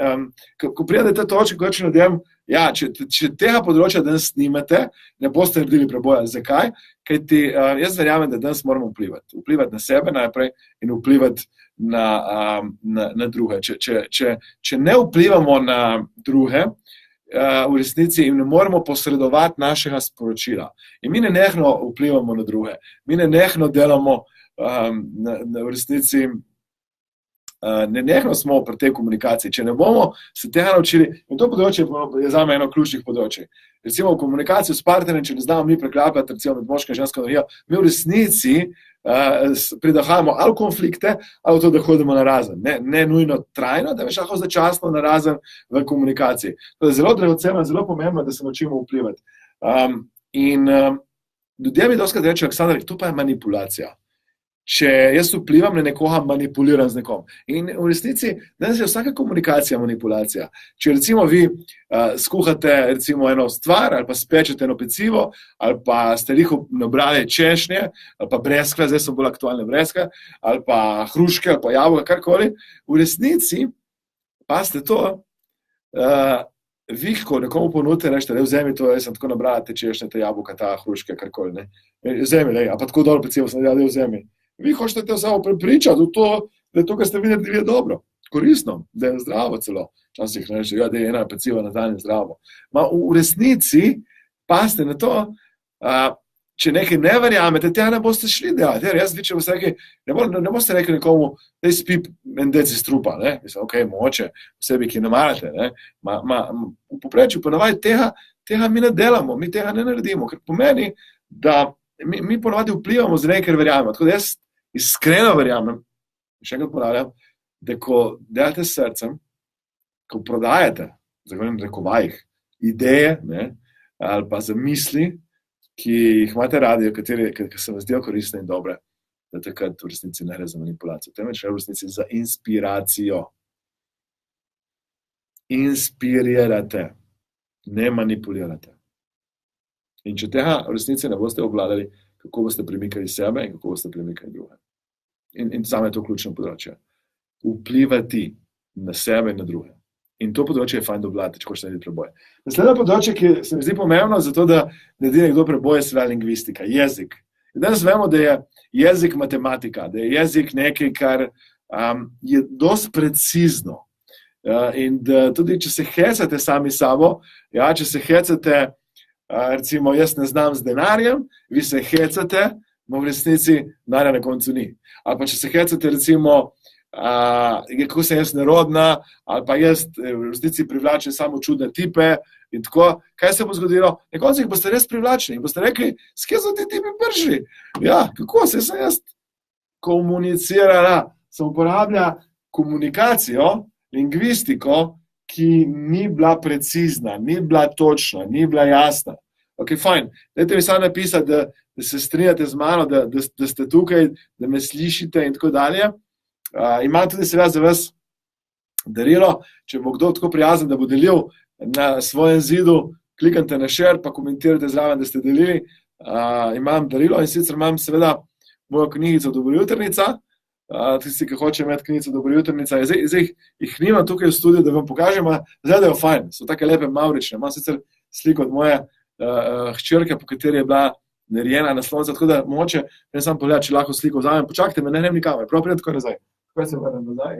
ko prijede te točke, ko rečem ljudem, ja, če tega področja danes snimate, ne boste naredili preboja. Zakaj? Kajti jaz verjamem, da danes moramo vplivati. Vplivati na sebe najprej in vplivati na druge. Če ne vplivamo na druge, v resnici jim ne moremo posredovati našega sporočila. In mi nenehno vplivamo na druge. Mi nenehno delamo v resnici, nenehno smo pri tej komunikaciji. Če ne bomo se tega naučili, in to področje je za me eno ključnih področij. Recimo v komunikaciji s partnerjem, če ne znamo mi preklapljati, recimo med moško in žensko energijo, mi v resnici pridahajamo ali konflikte, ali to, da hodimo narazen. Ne nujno trajno, da veš lahko začasno narazen v komunikaciji. To je zelo dragoceno, zelo pomembno, da se naučimo vplivati. Ljudje mi dostikrat rečejo, Aleksandar, to pa je manipulacija. Če jaz vplivam na nekoga, manipuliram z nekom. In v resnici, danes je vsaka komunikacija manipulacija. Če recimo vi skuhate recimo eno stvar, ali pa spečete eno pecivo, ali pa ste liho nabrali češnje, ali pa breskve, zdaj so bolj aktualne breskve, ali pa hruške, ali pa jabolka, karkoli, v resnici, pasite to, vi, ko nekomu ponudite, rečete, vzemi to, jaz sem tako nabrala te češnje, te jabolka, ta hruške, karkoli, ne. Vzemi, a pa tako dobro pecivo sem naredila, vzemi. Vi hočete te samo prepričati v to, da je to, kar ste videli, da je dobro, koristno, da je zdravo celo. Včasih reče, da je ena peciva na dan zdravo. V resnici, pasite na to, če nekaj ne verjamete, tega ne boste šli delati. Jaz vi, če boste rekli, ne boste rekli nekomu, da je spip en deci strupa, ne? Mislim, ok, moče, vsebi, ki ne marate, ne? V poprečju ponavadi tega mi ne delamo, mi tega ne naredimo, ker pomeni, da mi ponavadi vplivamo z nekaj, ker verjamemo. Tako da jaz iskreno verjamem, še enkrat ponavljam, da ko delate s srcem, ko prodajate, zagovorim rekovajih, ideje, ne, ali pa zamisli, ki jih imate radi, ki se vam zdijo koristne in dobre, da takrat v resnici ne gre za manipulacijo, temveč v resnici za inspiracijo. Inspirirate, ne manipulirate. In če tega v resnici ne boste obvladali, kako boste premikali sebe in kako boste premikali druge. In samo je to ključno področje. Vplivati na sebe in na druge. In to področje je fajn da obvladati, če hočete narediti preboj. Naslednje področje, ki se mi zdi pomembno, zato da naredi nekdo preboj, je seveda lingvistika, jezik. In danes vemo, da je jezik matematika, da je jezik nekaj, kar je dosti precizno. In da tudi, če se hecate sami sabo, če se hecate, recimo, jaz ne znam z denarjem, vi se hecate, v resnici denarja na koncu ni. Ali pa če se hecate, recimo, kako sem jaz nerodna, ali pa jaz v resnici privlačim samo čudne tipe in tako, kaj se bo zgodilo? Na koncu jih boste res privlačni in boste rekli, s kje so ti tipi prišli? Ja, kako se sem jaz komunicirala, sem uporabljala komunikacijo, lingvistiko, ki ni bila precizna, ni bila točna, ni bila jasna. Ok, fajn, dajte mi samo napisati, da se strinjate z mano, da ste tukaj, da me slišite in tako dalje. Imam tudi seveda za vas darilo, če bo kdo tako prijazen, da bo delil na svojem zidu, klikajte na share, pa komentirajte zraven, da ste delili. Imam darilo in sicer imam seveda mojo knjigico Dobrojutrnica, tisti, ki hoče imeti knjigico Dobrojutrnica. Zdaj jih nimam tukaj v studiu, da vam pokažem, zdaj da jo fajn, so take lepe mavrične. Imam sicer sliko od moje hčerke, po kateri je bila narejena naslovnica, tako da mogoče ne sam pogledati, če lahko sliko vzamem. Počakajte me, ne nikamor, prav pridem tako nazaj. Kaj se vrnem nazaj?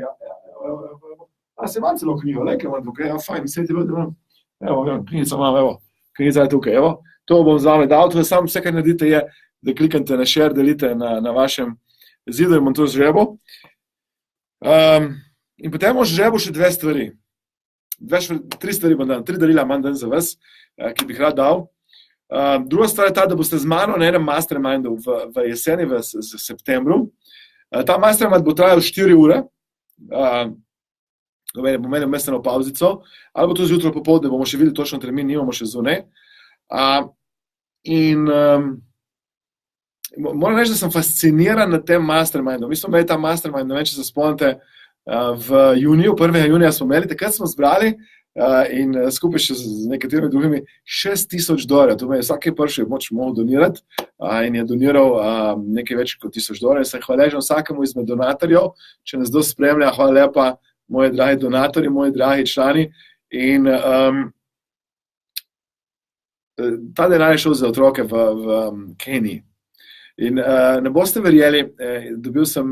Se imam celo knjigo, nekaj imam tukaj, fajn, vse ti ljudi imam. Evo, knjigico imam, evo, knjigica je tukaj, evo. To bom z vami dal, to je samo vse, kar naredite je, da klikate na share, delite na vašem zidu in bom to žrebil. In potem bom žrebil še dve stvari. Tri stvari bom dal, 3 darila imam dan za vas, ki bi jih rad dal. Druga stvar je ta, da boste z mano na enem mastermindu v jeseni, v septembru. Ta mastermind bo trajal 4 ure, bomo imeli vmesno pauzico, ali bo to zjutraj popoldne, bomo še videli točno termin, nimamo še zunaj. In moram reči, da sem fasciniran nad tem mastermindom. Mi smo imeli ta mastermind, ne vem, če se spomnite, v juniju, 1. junija smo imeli, takrat smo zbrali in skupaj še z nekaterimi drugimi $6,000. To me je vsake prvi moč mogel donirati in je doniral nekaj več kot $1,000. Sem hvaležen vsakemu izmed donatorjev, če nas kdo spremlja, hvala lepa, moji dragi donatorji, moji dragi člani. In ta denar je šel za otroke v Keniji. In ne boste verjeli, dobil sem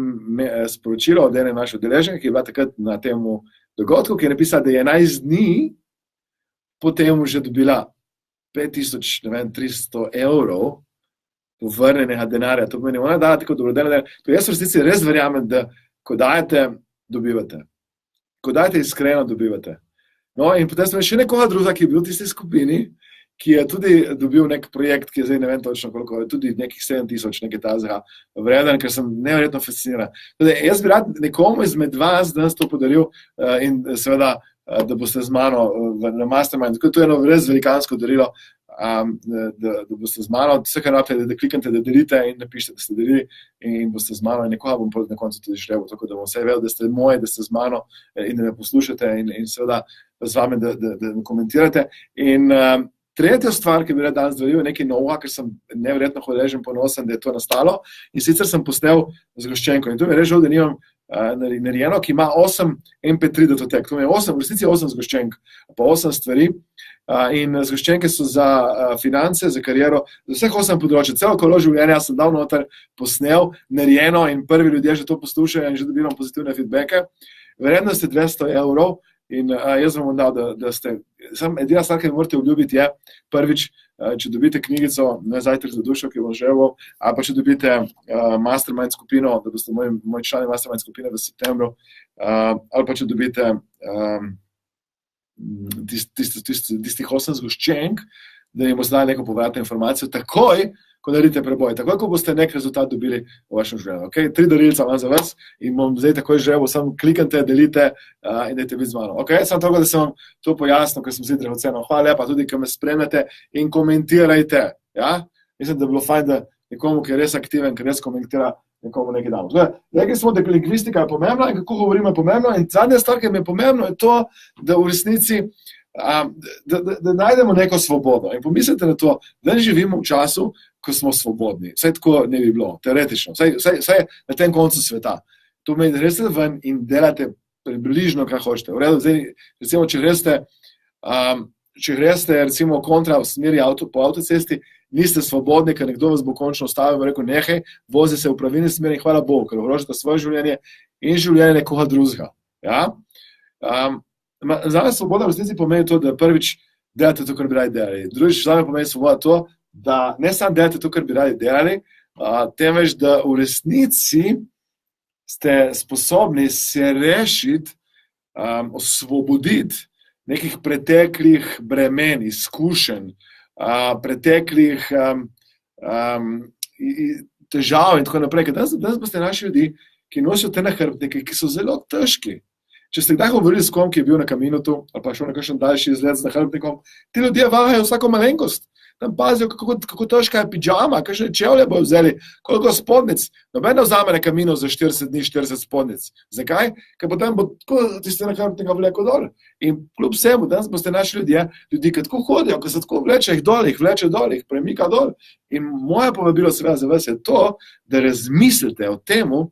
sporočilo od ene naše udeleženke, ki je bila takrat na tem dogodku, ki je napisala, da je 11 dni potem že dobila 5300 evrov povrnjenega denarja. To pomeni, ona da tako dobrodelne denarja. To jaz v resnici res verjamem, da ko dajete, dobivate. Ko dajete, iskreno dobivate. No, in potem smo še nekoga druga, ki je bil v tisti skupini, ki je tudi dobil nek projekt, ki je zdaj ne vem točno koliko, tudi nekih 7000, nekaj tazega vreden, ker sem neverjetno fasciniran. Tudi, jaz bi rad nekomu izmed vas danes to podaril in seveda, da boste z mano na Mastermind. To je eno res velikansko darilo, da boste z mano, vse kar rabite, da kliknete, da delite in napišete, da ste delili in boste z mano in nekoga bom na koncu tudi želel, tako da bom vse vedel, da ste moji, da ste z mano in da me poslušate in seveda z vami, da me komentirate. In tretja stvar, ki bi rad danes dovolil, je nekaj novega, ker sem neverjetno hvaležen, ponosen, da je to nastalo. In sicer sem posnel zgoščenko. In to mi je res žal, da nimam narejeno, ki ima 8 MP3 datotek. To mi je 8, v resnici 8 zgoščenk, pa 8 stvari. In zgoščenke so za finance, za kariero, za vseh 8 področij. Celo kolo življenja sem dal noter, posnel, narejeno in prvi ljudje že to poslušajo in že dobivam pozitivne feedbacke. Vrednost je 200 evrov. In jaz vam bom dal, da ste, edina stvar, ki morate obljubiti je, prvič, če dobite knjigico Zajtrk za dušo, ki bom želel, ali pa če dobite Mastermind skupino, da boste moji člani Mastermind skupine v septembru, ali pa če dobite tistih 8 zgoščenk, da jim boste dali neko povratno informacijo, takoj, ko naredite preboj, takoj, ko boste nek rezultat dobili v vašem življenju. Okay? 3 darilca imam za vas in bom zdaj takoj želel, samo kliknite, delite in dajte biti z mano. Okay? Samo toliko, da sem vam to pojasnil, ker sem si dragoceno. Hvala lepa tudi, ki me spremljate in komentirajte. Ja? Mislim, da bi bilo fajn, da nekomu, ki je res aktiven, ki res komentira, nekomu nekaj damo. Rekli smo, da lingvistika je pomembna in kako govorimo je pomembno. In zadnja stvar, ki mi je pomembno, je to, da v resnici da najdemo neko svobodo. In pomislite na to, da ne živimo v času, ko smo svobodni. Vsaj tako ne bi bilo, teoretično. Vsaj na tem koncu sveta. To pomeni, da greste ven in delate približno, kaj hočete. V redu, zdaj, recimo, če greste recimo kontra v smeri po avtocesti, niste svobodni, ker nekdo vas bo končno ustavil in rekel, nehaj, vozi se v pravilni smeri in hvala Bogu, ker ogrožate svoje življenje in življenje nekoga drugega. Ja? Za me svoboda v resnici pomeni to, da prvič delate to, kar bi radi delali. Drugič, za me pomeni svoboda to, da ne samo delate to, kar bi radi delali, temveč, da v resnici ste sposobni se rešiti, osvoboditi nekih preteklih bremen, izkušenj, preteklih težav in tako naprej. Ker danes boste naši ljudi, ki nosijo te nahrbtnike, ki so zelo težki. Če ste kdaj govorili s kom, ki je bil na Kaminutu, ali pa šel na kakšen daljši izlet z nahrbtnikom, ti ljudje vahajo vsako malenkost. Tam pazijo, kako težka je pidžama, kakšne čevlje bojo vzeli, koliko spodnic. Noben ne vzame na Kaminu za 40 dni 40 spodnic. Zakaj? Ker potem bo tiste nahrbtnika vleko dol. In kljub vsemu, danes boste naši ljudje, ki tako hodijo, ko se tako vleče dol, jih premika dol. In moje povabilo seveda za vas je to, da razmislite o temu,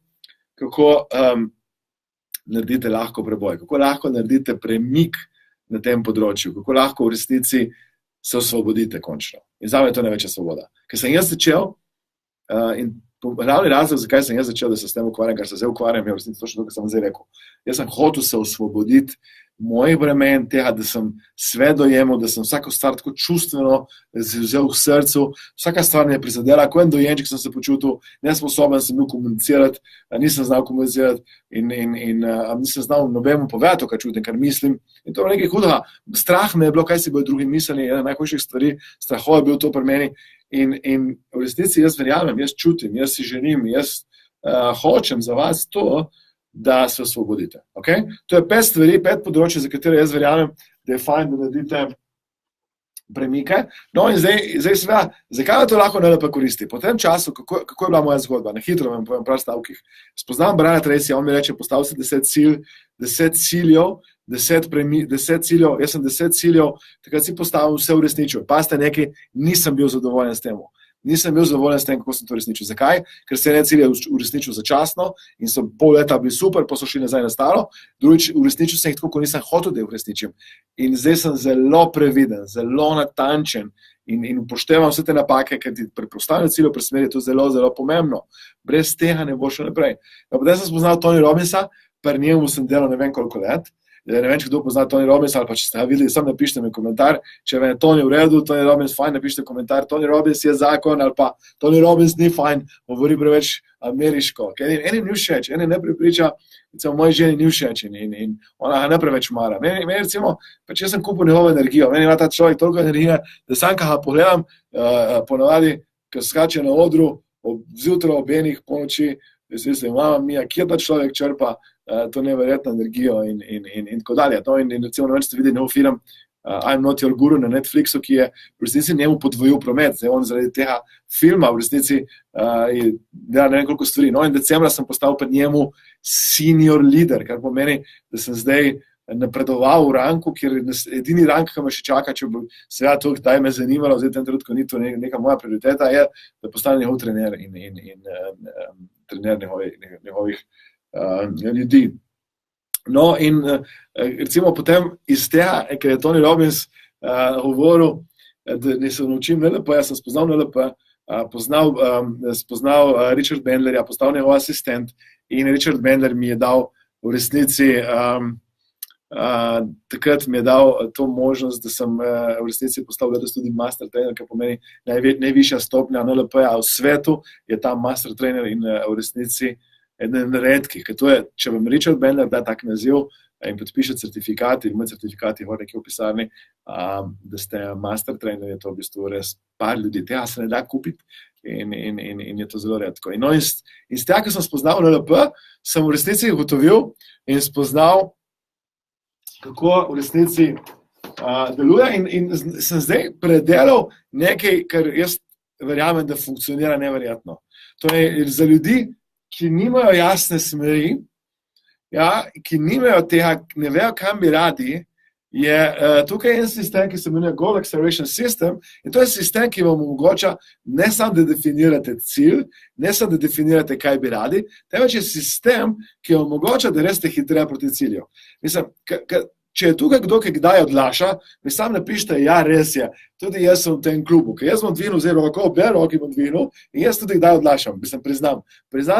kako naredite lahko preboj, kako lahko naredite premik na tem področju, kako lahko v resnici se osvobodite končno. In za me je to največja svoboda. Ker sem jaz začel, in glavni razlog, zakaj sem jaz začel, da se s tem ukvarjam, kar se zdaj ukvarjam, je v resnici točno to, kar sem zdaj rekel. Jaz sem hotel se osvoboditi mojih bremen, tega, da sem sve dojemal, da sem vsako stvar tako čustveno vzel v srcu, vsaka stvar me je prizadela, ko en dojenček sem se počutil, nesposoben sem bil komunicirati, nisem znal komunicirati in nisem znal nobemu povedati, kaj čutim, kar mislim. In to je nekaj hudega. Strah me je bilo, kaj si bojo drugi mislili, ena najhujših stvari, strahov je bil to pri meni. In v resnici jaz verjamem, jaz čutim, jaz si želim, jaz hočem za vas to, da se osvobodite. Okay? To je 5 stvari, 5 področij, za katere jaz verjamem, da je fajn, da naredite premike. No in zdaj seveda, zakaj to lahko NLP koristi? Po tem času, kako je bila moja zgodba? Na hitro vam povem prav stavkih. Spoznam Briana Tracyja, on mi reče, postav si 10 ciljev, 10 ciljev, jaz sem 10 ciljev, takrat si postavil vse uresničil. Pazite nekaj, nisem bil zadovoljen s tem. Nisem bil zadovoljen s tem, kako sem to uresničil. Zakaj? Ker se ene cilje uresničil začasno in so pol leta bili super, pa so šli nazaj na staro. Drugič, uresničil sem jih tako, ko nisem hotel, da jih uresničim. In zdaj sem zelo previden, zelo natančen in upoštevam vse te napake, ker ti pri postavljanju ciljev pri smeri je to zelo, zelo pomembno. Brez tega ne bo šel naprej. Potem sem spoznal Tony Robbinsa, pri njemu sem delal ne vem koliko let. ne vem, če kdo pozna Tony Robbins, ali pa če ste ga videli, sam napišite mi komentar, če vam je Tony v redu, Tony Robbins fajn, napišite komentar, Tony Robbins je zakon, ali pa Tony Robbins ni fajn, govori preveč ameriško. Enim ni všeč, enim ne prepriča, recimo moji ženi ni všeč in ona ga ne preveč mara. Meni recimo, pač jaz sem kupil njegovo energijo, meni ima ta človek toliko energije, da sam, ko ga pogledam, ponavadi, ko skače na odru, zjutraj ob enih ponoči, jaz mislim, mama mija, kje ta človek črpa to neverjetno energijo in tako dalje. In recimo, ne vem, ste videli njegov film I'm Not Your Guru na Netflixu, ki je v resnici njemu podvojil promet. Zdaj on zaradi tega filma v resnici dela ne vem koliko stvari. No in decembra sem postal pred njemu senior leader, kar pomeni, da sem zdaj napredoval v ranku, kjer edini rank, ki me še čaka, če bo seveda to, kdaj me zanimalo, zdaj v tem trenutku ni to neka moja prioriteta, je, da postanem njegov trener in trener njegovih ljudi. No in recimo potem iz tega, ker je Tony Robbins govoril, da se naučim NLP, jaz sem spoznal NLP, spoznal Richard Bandlerja, postal njegov asistent in Richard Bandler mi je dal v resnici takrat mi je dal to možnost, da sem v resnici postal tudi master trainer, kar pomeni najvišja stopnja NLP-ja v svetu, je ta master trainer in v resnici eden redkih, ker to je, če vam Richard Bandler da tak naziv in podpiše certifikat, in moj certifikat je nekje v pisarni, da ste master trainer, je to v bistvu res par ljudi, tega se ne da kupiti in je to zelo redko. No, iz tega, ko sem spoznal NLP, sem v resnici ugotovil in spoznal, kako v resnici deluje in sem zdaj predelal nekaj, kar jaz verjamem, da funkcionira neverjetno. To je za ljudi, ki nimajo jasne smeri, ki nimajo tega, ne vejo, kam bi radi, je tukaj en sistem, ki se imenuje Goal Acceleration System in to je sistem, ki vam omogoča ne samo, da definirate cilj, ne samo, da definirate, kaj bi radi, temveč je sistem, ki vam omogoča, da res ste hitreje proti cilju. Mislim, če je tukaj kdo, ki kdaj odlaša, mi sam napišite, ja, res je, tudi jaz sem v tem klubu, ker jaz bom dvignil zdaj roko, obe roki bom dvignil in jaz tudi kdaj odlašam, priznam,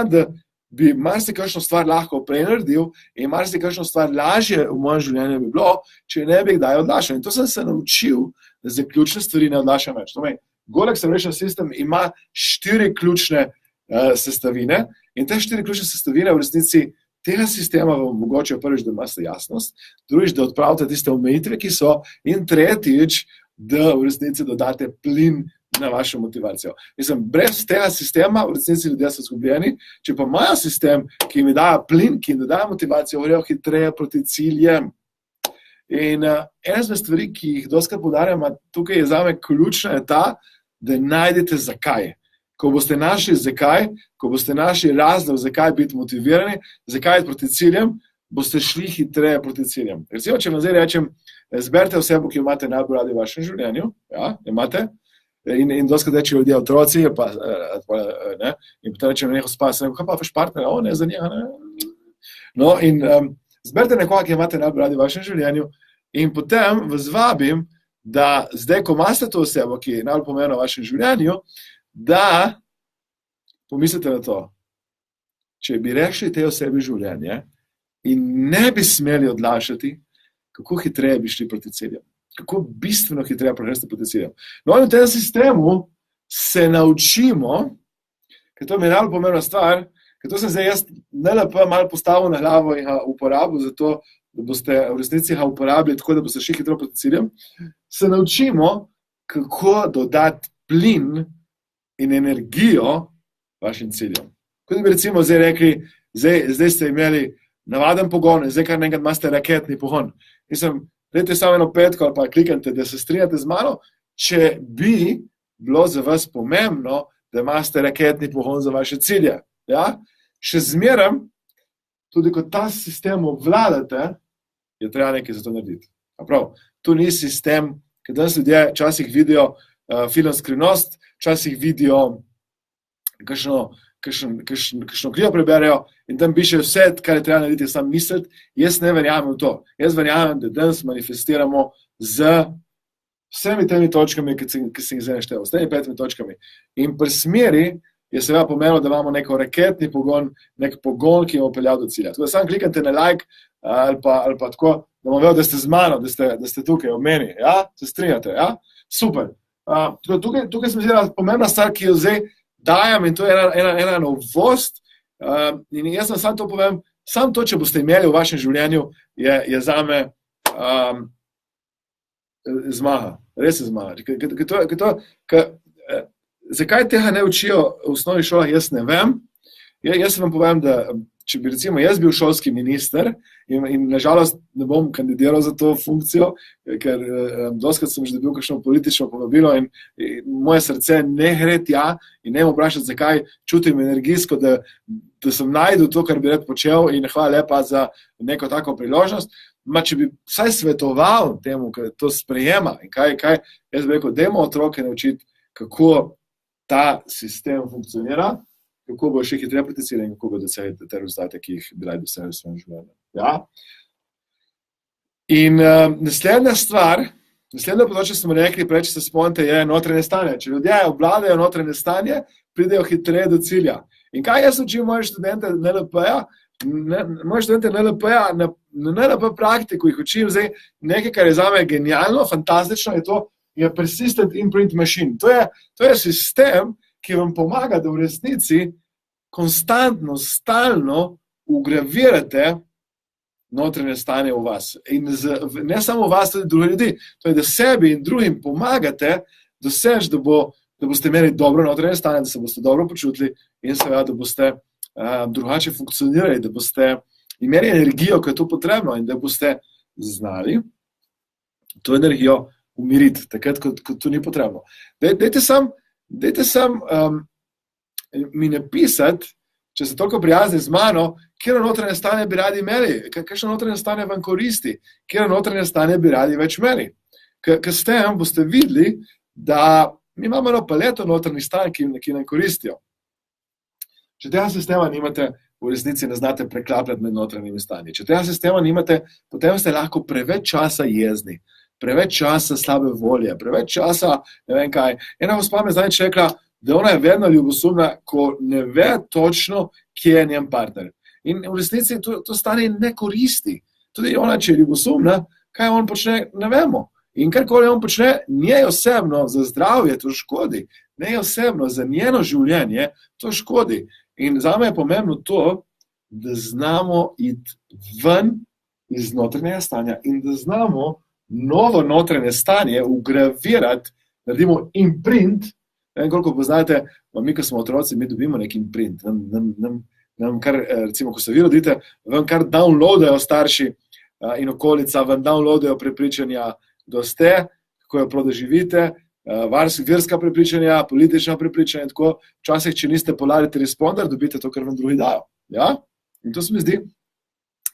da bi marsikakšno stvar lahko prej naredil in marsikakšno stvar lažje v mojem življenju bi bilo, če ne bi kdaj odlašal. In to sem se naučil, da za ključne stvari ne odlašam več. Goal Acceleration System ima 4 ključne sestavine in te 4 ključne sestavine v resnici tega sistema vam omogočajo prvič, da imate jasnost, drugič, da odpravite tiste omejitve, ki so, in tretjič, da v resnici dodate plin na vašo motivacijo. Mislim, brez tega sistema v resnici ljudje so izgubljeni, če pa imajo sistem, ki jim daje plin, ki jim daje motivacijo, grejo hitreje proti ciljem. In ena izmed stvari, ki jih dostikrat poudarjam, tukaj je zame ključna, je ta, da najdete zakaj. Ko boste našli zakaj, ko boste našli razlog, zakaj biti motivirani, zakaj iti proti ciljem, boste šli hitreje proti ciljem. Recimo, če vam zdaj rečem, zberite osebo, ki jo imate najbolj radi v vašem življenju, imate, in dostikrat rečejo ljudje, otroci, ne, in potem rečejo, neho spati, kaj pa vaš partner, ne, za njega, ne. No, in zberite nekoga, ki jo imate najbolj radi v vašem življenju, in potem vas vabim, da zdaj, ko imate to osebo, ki je najbolj pomembna v vašem življenju, da pomislite na to, če bi rešili tej osebi življenje in ne bi smeli odlašati, kako hitreje bi šli proti ciljem, kako bistveno hitreje proti ciljem. No in v tem sistemu se naučimo, ker to mi je najbolj pomembna stvar, ker to sem zdaj jaz NLP malo postavil na glavo in ga uporabil, zato da boste v resnici ga uporabili tako, da boste šli hitro proti ciljem, se naučimo, kako dodati plin in energijo vašim ciljem. Kot bi recimo zdaj rekli, zdaj ste imeli navaden pogon, zdaj kar nekaj imate raketni pogon. Mislim, dajte samo eno petko ali pa klikajte, da se strinjate z mano, če bi bilo za vas pomembno, da imate raketni pogon za vaše cilje. Ja? Še zmeraj, tudi ko ta sistem obvladate, je treba nekaj za to narediti. Prav, to ni sistem, ker danes ljudje včasih vidijo film Skrivnost, včasih vidijo kakšno knjigo preberejo in tam piše vse, kar je treba narediti, sam misliti. Jaz ne verjamem v to. Jaz verjamem, da danes manifestiramo z vsemi temi točkami, ki sem jih zdaj naštel, s temi 5 točkami. In pri smeri je seveda pomenilo, da imamo neko raketni pogon, nek pogon, ki je peljal do cilja. Tako da sam klikate na like ali pa tako, da bomo vedeli, da ste z mano, da ste tukaj v meni. Ja? Se strinjate? Ja? Super. Tukaj se mi zdi pomembna stvar, ki jo zdaj dajem in to je ena novost. In jaz vam samo to povem, samo to, če boste imeli v vašem življenju, je zame zmaga. Res je zmaga. Zakaj tega ne učijo v osnovnih šolah, jaz ne vem. Jaz vam povem, da če bi recimo jaz bil šolski minister in nažalost ne bom kandidiral za to funkcijo, ker dostakrat sem že dobil kakšno politično povabilo in moje srce ne gre tja in ne vprašati, zakaj čutim energijsko, da sem najdel to, kar bi rad počel in hvala lepa za neko tako priložnost. Če bi vsaj svetoval temu, ker to sprejema in kaj, jaz bi rekel, dajmo otroke naučiti, kako ta sistem funkcionira, kako bo še hitreje prakticirati in kako bo dosegli te rezultate, ki jih bi radi dosegli v svojem življenju. Ja? In naslednja področje smo rekli, prej, če se spomnite, je notranje stanje. Če ljudje obvladajo notranje stanje, pridejo hitreje do cilja. In kaj jaz učim moje študente NLP-ja? Moje študente NLP-ja, na NLP praktiku jih učim zdaj nekaj, kar je zame genialno, fantastično, je persistent imprint machine. To je sistem, ki vam pomaga, da v resnici konstantno, stalno ugravirate notranje stanje v vas. In ne samo v vas, tudi druge ljudi. To je, da sebi in drugim pomagate doseči, da boste imeli dobro notranje stanje, da se boste dobro počutili in seveda, da boste drugače funkcionirali, da boste imeli energijo, ko je to potrebno in da boste znali to energijo umiriti, takrat, ko to ni potrebno. Dajte sam mi napisati, če ste toliko prijazni z mano, kjer notranje stanje bi radi imeli, kakšno notranje stanje vam koristi, kjer notranje stanje bi radi več imeli. Ker s tem boste videli, da mi imamo eno paleto notranjih stanj, ki nam koristijo. Če tega sistema nimate, v resnici ne znate preklapljati med notranjimi stanji. Če tega sistema nimate, potem ste lahko preveč časa jezni, preveč časa slabe volje, preveč časa, ne vem kaj. Ena gospa me zdaj rekla, da ona je vedno ljubosumna, ko ne ve točno, kje je njen partner. In v resnici to stanje ne koristi. Tudi ona, če je ljubosumna, kaj on počne, ne vemo. In karkoli on počne, njej osebno za zdravje to škodi, njej osebno za njeno življenje to škodi. In zame je pomembno to, da znamo iti ven iz notranjega stanja in da znamo novo notranje stanje ugravirati, naredimo imprint. Ne vem, koliko poznate, mi, ko smo otroci, mi dobimo nek imprint. Nam kar, recimo, ko se vi rodite, vam kar downloadajo starši in okolica, vam downloadajo prepričanja, kdo ste, kako jo prav da živite, verska prepričanja, politična prepričanja, tako. Včasih, če niste polarity responder, dobite to, kar vam drugi dajo. Ja? In to se mi zdi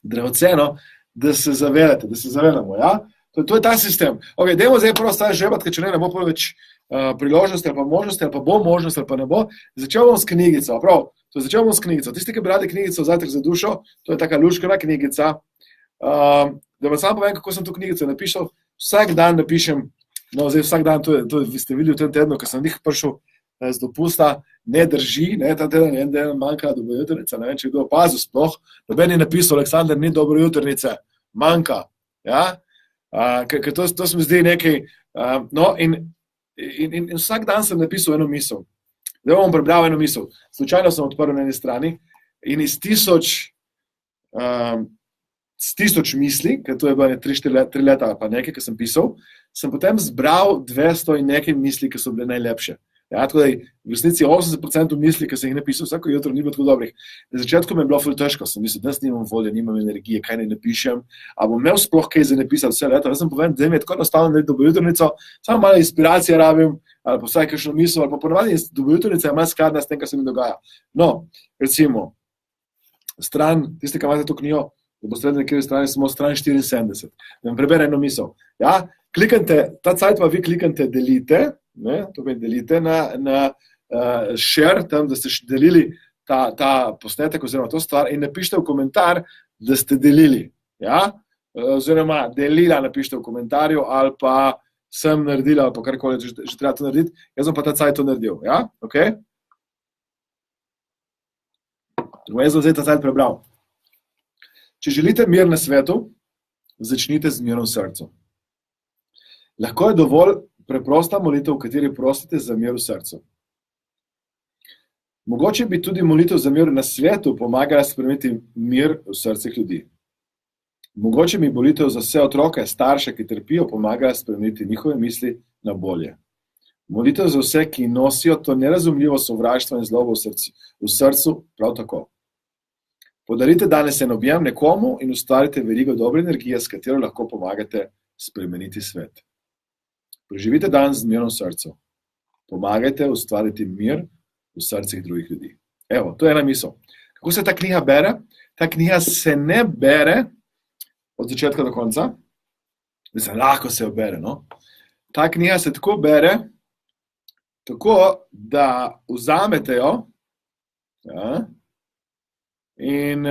dragoceno, da se zavedate, da se zavedamo. Ja? To je ta sistem. Ok, dajmo zdaj prvo stvar žebati, ker če ne bo več priložnosti ali pa možnosti, ali pa bo možnost ali pa ne bo. Začel bom s knjigico. Prav, začel bom s knjigico. Tisti, ki bi radi knjigico Zajtrk za dušo, to je taka luškana knjigica. Da vam samo povem, kako sem to knjigico napisal. Vsak dan napišem, no zdaj vsak dan, to ste videli v tem tednu, ko sem njih prišel z dopusta, ne drži, ne, ta teden en dan manjka dobro jutrnice, ne vem, če kdo opazil sploh, noben je napisal, Aleksandar, ni dobro jutrnice, manjka, ja, ker to se mi zdi nekaj, no, in vsak dan sem napisal eno misel. Zdaj bom prebral eno misel. Slučajno sem odprl na eni strani in iz 1000 misli, ker to je bilo 3 leta pa nekaj, ki sem pisal, sem potem zbral 200 in nekaj misli, ki so bile najlepše. Ja, tako da v resnici 80% misli, ki sem jih napisal, vsako jutro ni bilo tako dobrih. Na začetku mi je bilo ful težko, sem mislil, da nimam volje, nimam energije, kaj naj napišem, a bom imel sploh kaj za napisati vse leto. Jaz sem povedal, da mi je tako enostavno narediti dobro jutrnico, samo malo inspiracije rabim, ali pa vsaj kakšno misel, ali pa ponavadi dobro jutrnica je malo skladna s tem, kar se mi dogaja. No, recimo, stran, tisti, ki imate to knjigo, da bo srednje nekaj strani, samo stran 74. Da vam prebere eno misel. Ja, klikante, ta cajt pa vi klikante delite, ne, to pomeni delite na share, tam, da ste delili ta posnetek oziroma to stvar in napište v komentar, da ste delili. Ja? Oziroma delila napište v komentarju ali pa sem naredila ali pa karkoli, že treba to narediti. Jaz bom pa ta cajt to naredil. Ja? Okay? Jaz sem zdaj ta cajt prebral. Če želite mir na svetu, začnite z mirom v srcu. Lahko je dovolj preprosta molitev, v kateri prosite za mir v srcu. Mogoče bi tudi molitev za mir na svetu pomagala spremeniti mir v srcih ljudi. Mogoče bi molitev za vse otroke, starše, ki trpijo, pomagala spremeniti njihove misli na bolje. Molitev za vse, ki nosijo to nerazumljivo sovraštvo in zlobo v srcu, prav tako. Podarite danes en objem nekomu in ustvarite verigo dobre energije, s katero lahko pomagate spremeniti svet. Preživite dan z mirom v srcu. Pomagajte ustvariti mir v srcih drugih ljudi. Evo, to je ena misel. Kako se ta knjiga bere? Ta knjiga se ne bere od začetka do konca. Mislim, lahko se jo bere, no? Ta knjiga se tako bere, tako, da vzamete jo, ja, in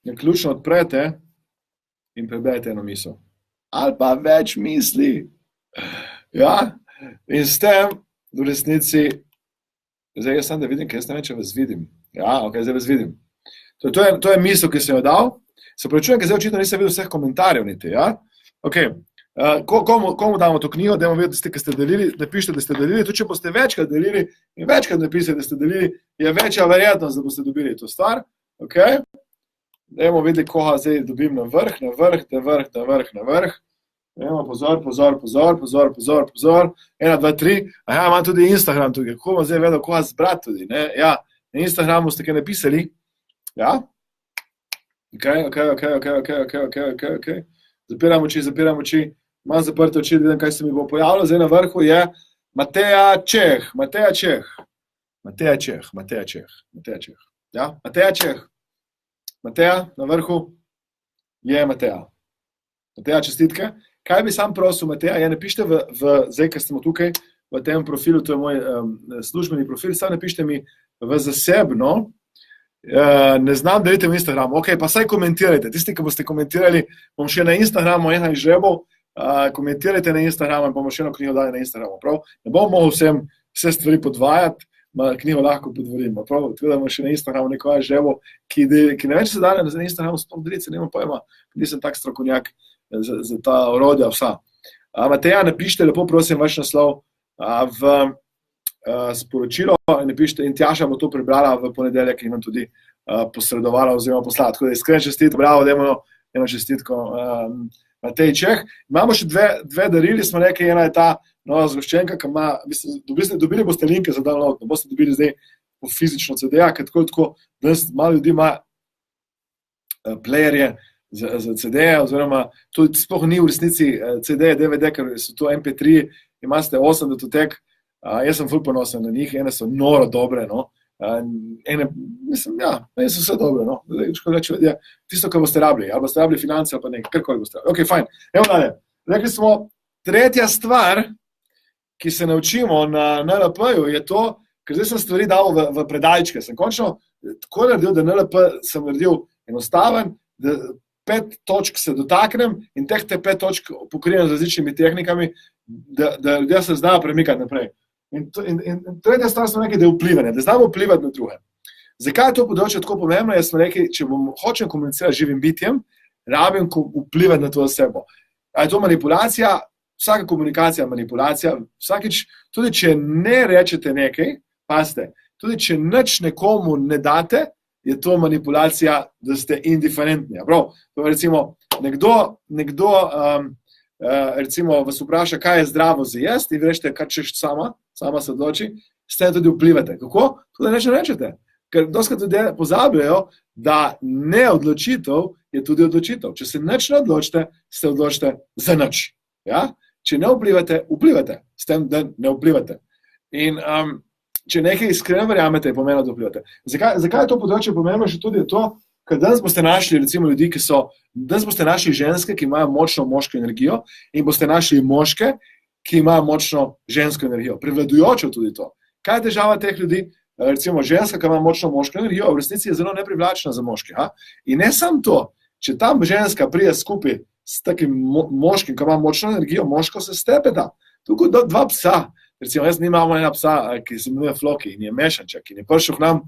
naključno odprete in preberete eno misel. Ali pa več misli. Ja, in s tem v resnici, zdaj jaz sem, da vidim, kaj jaz ne vem, če vas vidim. Ja, ok, zdaj vas vidim. To je misel, ki sem jo dal. Se pravičujem, ker zdaj očitno nisem videl vseh komentarjev niti, ja? Ok, komu damo to knjigo, dajmo vedeti, ki ste delili, napišite, da ste delili, tudi če boste večkrat delili in večkrat napisali, da ste delili, je večja verjetnost, da boste dobili to stvar, ok? Dajmo vedeti, koga zdaj dobim na vrh, na vrh. Dajmo, pozor. 1, 2, 3. Aha, imam tudi Instagram tukaj. Kako bom zdaj vedel, koga zbrati tudi, ne? Ja, na Instagramu ste kaj napisali. Ja? Ok. Zapiram oči. Imam zaprte oči, da vidim, kaj se mi bo pojavilo. Zdaj na vrhu je Mateja Čeh. Ja, Mateja Čeh. Mateja, na vrhu je Mateja. Mateja, čestitke. Kaj bi sam prosil, Mateja? Ja, napište zdaj, ker smo tukaj, v tem profilu, to je moj službeni profil, sam napište mi v zasebno, ne znam, delite v Instagramu. Ok, pa saj komentirajte. Tisti, ki boste komentirali, bom še na Instagramu ena izžrebov, komentirajte na Instagramu in bomo še eno knjigo dali na Instagramu. Prav? Ne bom mogel vse stvari podvajati, knjigo lahko podvorim. Prav? Tako da bom še na Instagramu neko izžrebov, ki ne vem, če se dali na Instagramu sploh deliti, nemam pojma, nisem tak strokovnjak za ta orodja vsa. Mateja, napište, lepo prosim, vaš naslov v sporočilo in napište, in Tjaša bo to prebrala v ponedeljek in vam tudi posredovala oziroma poslala. Tako da iskren čestitko, bravo, dajmo eno čestitko Matej Čeh. Imamo še dve darili, smo rekli, ena je ta nova zgoščenka, ki ima, dobili boste linke za download, ne boste dobili zdaj po fizično CD-ja, ker tako, danes malo ljudi ima playerje za CD-je, oziroma to sploh ni v resnici CD-je, DVD, ker so to MP3, imate 8 datotek, jaz sem ful ponosen na njih, ene so noro dobre, no, ene so vse dobre, no, tisto, kar boste rabili, ali boste rabili finance, ali pa nekaj, karkoli boste rabili. Ok, fajn, evo dalje. Rekli smo, tretja stvar, ki se naučimo na NLP-ju, je to, ker zdaj sem stvari dal v predalčke, sem končno tako naredil, da NLP sem naredil enostaven, da 5 točk se dotaknem in teh 5 točk pokrijem z različnimi tehnikami, da ljudje se znajo premikati naprej. In tretja stvar smo rekli, da je vplivanje, da znamo vplivati na druge. Zakaj je to področje tako pomembno? Jaz smo rekli, če hočem komunicirati živim bitjem, rabim vplivati na to osebo. A je to manipulacija? Vsaka komunikacija je manipulacija. Vsakič, tudi če ne rečete nekaj, pazite, tudi če nič nekomu ne date, je to manipulacija, da ste indiferentni. Prav, recimo, nekdo recimo vas vpraša, kaj je zdravo za jesti, in vi rečete, kar češ sama se odloči, s tem tudi vplivate. Kako? Tudi neč ne rečete. Ker doskrat ljudje pozabljajo, da neodločitev je tudi odločitev. Če se nič ne odločite, se odločite za nič. Ja? Če ne vplivate, s tem, da ne vplivate. In če nekaj iskreno verjamete, je pomembno, da vplivate. Zakaj je to področje pomembno še tudi to, ker danes boste našli recimo ljudi, danes boste našli ženske, ki imajo močno moško energijo in boste našli moške, ki imajo močno žensko energijo. Prevladujoče tudi to. Kaj je težava teh ljudi? Recimo ženska, ki ima močno moško energijo, v resnici je zelo neprivlačna za moške. In ne samo to, če tam ženska prije skupaj s takim moškim, ki ima močno energijo, moško se stepeta. Tukaj dva psa. Recimo, jaz imamo ena psa, ki se imenuje Floki in je mešanček in je prišel k nam,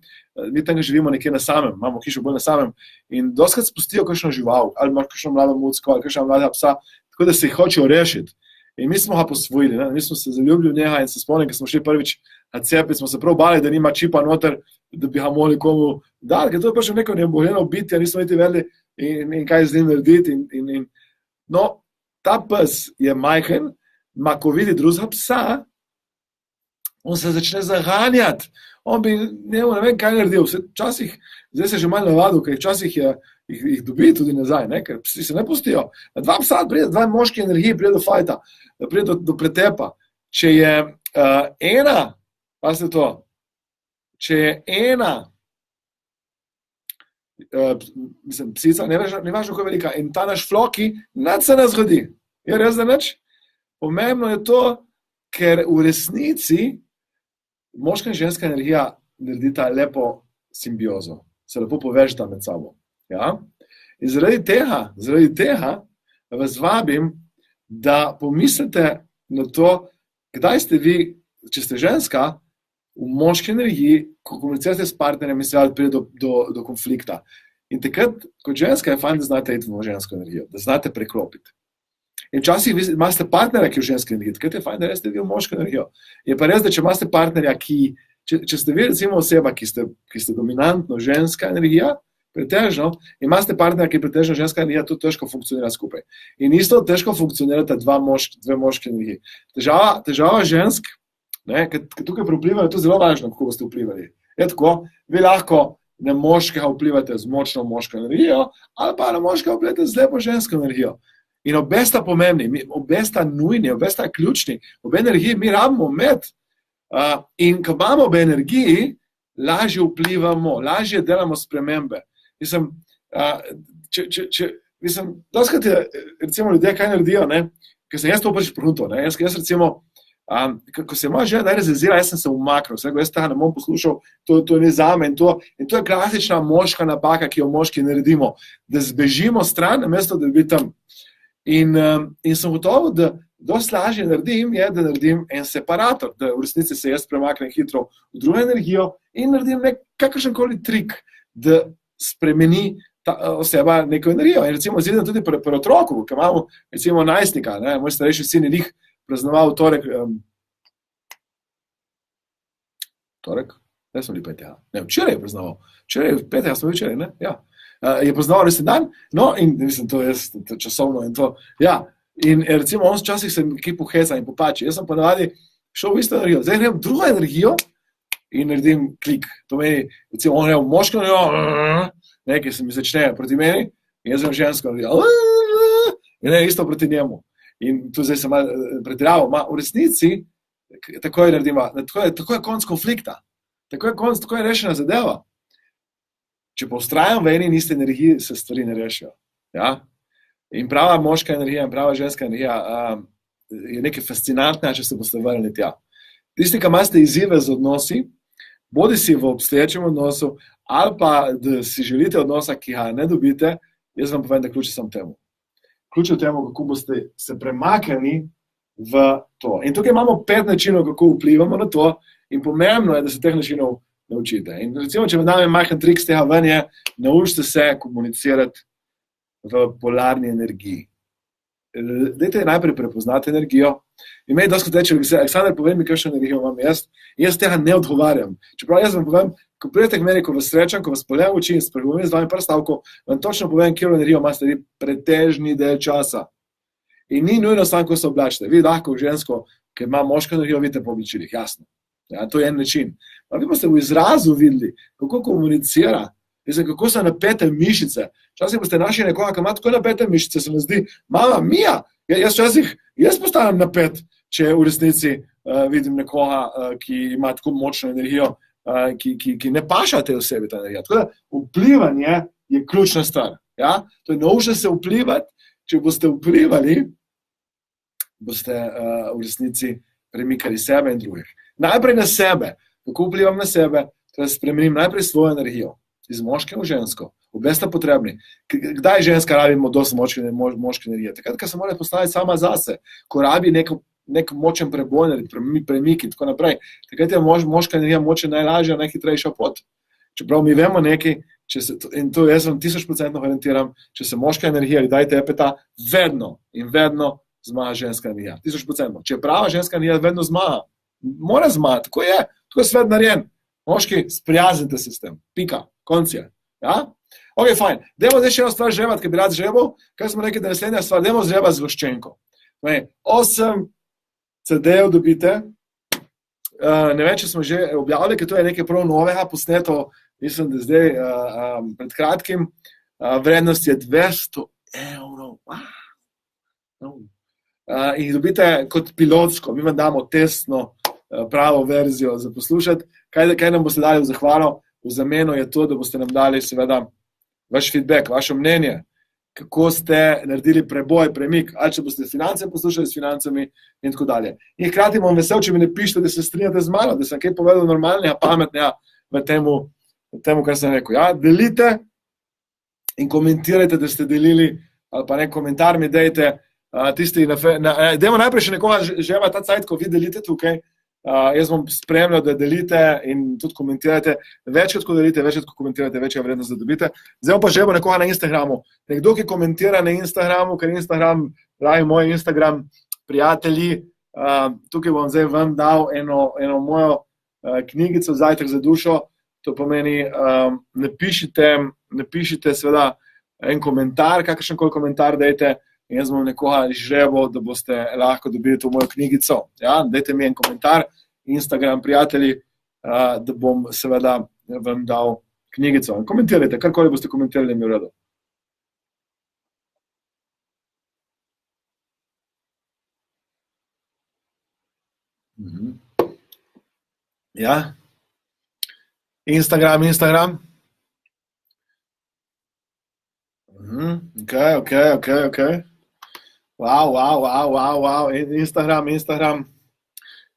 mi tam živimo nekje na samem, imamo hišo bolj na samem in doskrat spustijo kakšno žival, ali imaš kakšno mlado mucko, ali kakšno mlada psa, tako da se jih hočejo rešiti. In mi smo ga posvojili, mi smo se zaljubili v njega in se spomnim, ko smo šli prvič na cepiti, smo se prav bali, da nima čipa noter, da bi ga mogli komu dati, ker to je pač neko neboljeno bitje, nismo niti vedeli in kaj z njim narediti. No, ta pes je majhen, ma ko vidi drugega psa, on se začne zaganjati. On bi, ne vem, kaj naredil. Včasih, zdaj se že malo navadil, ker včasih jih dobi tudi nazaj, ne? Ker psi se ne pustijo. Dva psa pride, dva moški energiji pride do fajta, pride do pretepa. Če je ena, pazite to, če je ena, psica, ne važno, kako je velika, in ta naš Floki, nič se ne zgodi. Je res, da nič? Pomembno je to, ker v resnici moška in ženska energija naredita lepo simbiozo, se lepo povežeta med sabo. Ja? In zaradi tega vas vabim, da pomislite na to, kdaj ste vi, če ste ženska, v moški energiji, ko komunicirate s partnerjem in se pride do konflikta. In takrat, kot ženska, je fajn, da znate iti v žensko energijo, da znate preklopiti. In včasih vi imate partnerja, ki je v ženski energiji, takrat je fajn, da ste vi v moško energijo. Je pa res, da če imate partnerja, če ste vi recimo oseba, ki ste dominantno ženska energija, pretežno, in imate partnerja, ki je pretežno ženska energija, to težko funkcionira skupaj. In isto težko funkcionirata dve moški energiji. Težava žensk, ker tukaj vplivajo, to je zelo važno, kako boste vplivali. Je tako, vi lahko na moškega vplivate z močno moško energijo, ali pa na moškega vplivate z lepo žensko energijo. In obe sta pomembni, obe sta nujni, obe sta ključni, obe energiji mi rabimo med. In ko imamo obe energiji, lažje vplivamo, lažje delamo spremembe. Doskrat je, recimo, ljudje kaj naredijo, ker sem jaz to pač prunto, jaz recimo, ko se moja žena razjezila, jaz sem se umaknil, jaz tega ne bom poslušal, to ni zame in to je klasična moška napaka, ki jo moški naredimo, da zbežimo stran, namesto da bi tam. In sem gotovo, da dosti lažje naredim, je, da naredim en separator, da v resnici se jaz premaknem hitro v drugo energijo in naredim kakršenkoli trik, da spremeni ta oseba neko energijo. In recimo zidem tudi pri otroku, ker imamo recimo najstnika, moj starejši sin je njih praznoval torek, ne smo bili petega, včeraj je praznoval, petega smo bili včeraj, ne, ja. Je poznal resen dan, no, in mislim, to je časovno in to, ja, in recimo on včasih se kaj poheza in popači, jaz sem ponavadi šel v isto energijo, zdaj grem v drugo energijo in naredim klik, to meni, recimo on je v moško energijo, nekaj se mi začne proti meni in jaz sem žensko energijo, in ne isto proti njemu, in tu zdaj sem malo pretiraval, v resnici, tako je naredima, tako je konc konflikta, tako je rešena zadeva. Če pa vztrajam v eni in iste energiji, se stvari ne rešijo. Ja? In prava moška energija in prava ženska energija je nekaj fascinantna, če se boste vrnili tja. Tisti, ki imate izzive z odnosi, bodi si v obstoječem odnosu, ali pa da si želite odnosa, ki ga ne dobite, jaz vam povem, da ključ je samo temu. Ključ je v temu, kako boste se premaknili v to. In tukaj imamo 5 načinov, kako vplivamo na to in pomembno je, da se teh načinov naučite. In recimo, če vam dam majhen trik z tega ven je, naučite se komunicirati v polarni energiji. Dajte najprej prepoznati energijo. In meni dosti reče, Aleksandar, povej mi, kakšno energijo imam jaz tega ne odgovarjam. Čeprav jaz vam povem, ko pridete k meni, ko vas srečam, ko vas pogledam v oči in spregovorim z vami par stavkov, vam točno povem, kjer energijo imate pretežni del časa. In ni nujno samo, ko se oblačite. Vi lahko žensko, ker ima moško energijo, vidite po obličilih, jasno. Ja, to je en način. Pa vi boste v izrazu videli, kako komunicira, kako so napete mišice. Včasih boste našli nekoga, ki ima tako napete mišice, se mi zdi, mama mija, jaz postanem napet, če v resnici vidim nekoga, ki ima tako močno energijo, ki ne paša tej osebi ta energija. Tako da vplivanje je ključna stvar. Ja? To je naučite se vplivati, če boste vplivali, boste v resnici premikali sebe in drugih. Najprej na sebe, kako vplivam na sebe, da spremenim najprej svojo energijo, iz moške v žensko, obe sta potrebni. Kdaj ženska rabimo dosti moške energije? Takrat, ko se mora postaviti sama zase, ko rabi neko nek močen preboj narediti, premik in tako naprej. Takrat je moška energija moče najlažja, najhitrejša pot. Čeprav mi vemo nekaj, in to jaz vam 1000% garantiram, če se moška energija kdaj tepeta, vedno in vedno zmaga ženska energija. 1000%. Če je prava ženska energija, vedno zmaga. Mora zmagati, tako je svet narejen. Moški, sprijaznite se s tem. Pika, konc je. Ja? Ok, fajn. Dajmo zdaj še eno stvar žrebat, ki bi rad žrebal. Kaj smo rekli, da je naslednja stvar? Dajmo žrebat z goščenko. 8 CD-jev dobite. Ne vem, če smo že objavili, ker to je nekaj prav novega posneto, mislim, da zdaj pred kratkim. Vrednost je 200 evrov. In dobite kot pilotsko. Mi vam damo testno pravo verzijo za poslušati. Kaj nam boste dali v zahvalo? V zameno je to, da boste nam dali seveda vaš feedback, vaše mnenje, kako ste naredili preboj, premik, ali če boste finance poslušali s financami in tako dalje. In hkrati bom vesel, če mi ne pišete, da se strinjate z mano, da sem kaj povedal normalnega, pametnega v temu, kar sem rekel. Ja, delite in komentirajte, da ste delili, ali pa nek komentar mi dejte, dajmo najprej še nekoga ževa ta cajt, ko vi delite tukaj. Jaz bom spremljal, da delite in tudi komentirate. Večkrat, ko delite, večkrat, ko komentirate, večja vrednost, da dobite. Zdaj bom pa želel nekoga na Instagramu. Nekdo, ki komentira na Instagramu, ker Instagram, pravi moj Instagram, prijatelji, tukaj bom zdaj vam dal eno mojo knjigico Zajtrk za dušo. To pomeni, napišite seveda en komentar, kakršenkoli komentar dejte, in jaz bom nekoga žrebal, da boste lahko dobili to mojo knjigico. Ja, dajte mi en komentar, Instagram, prijatelji, da bom seveda vam dal knjigico. In komentirajte, karkoli boste komentirali, mi v redu. Ja. Instagram. Ok. Wow. Instagram.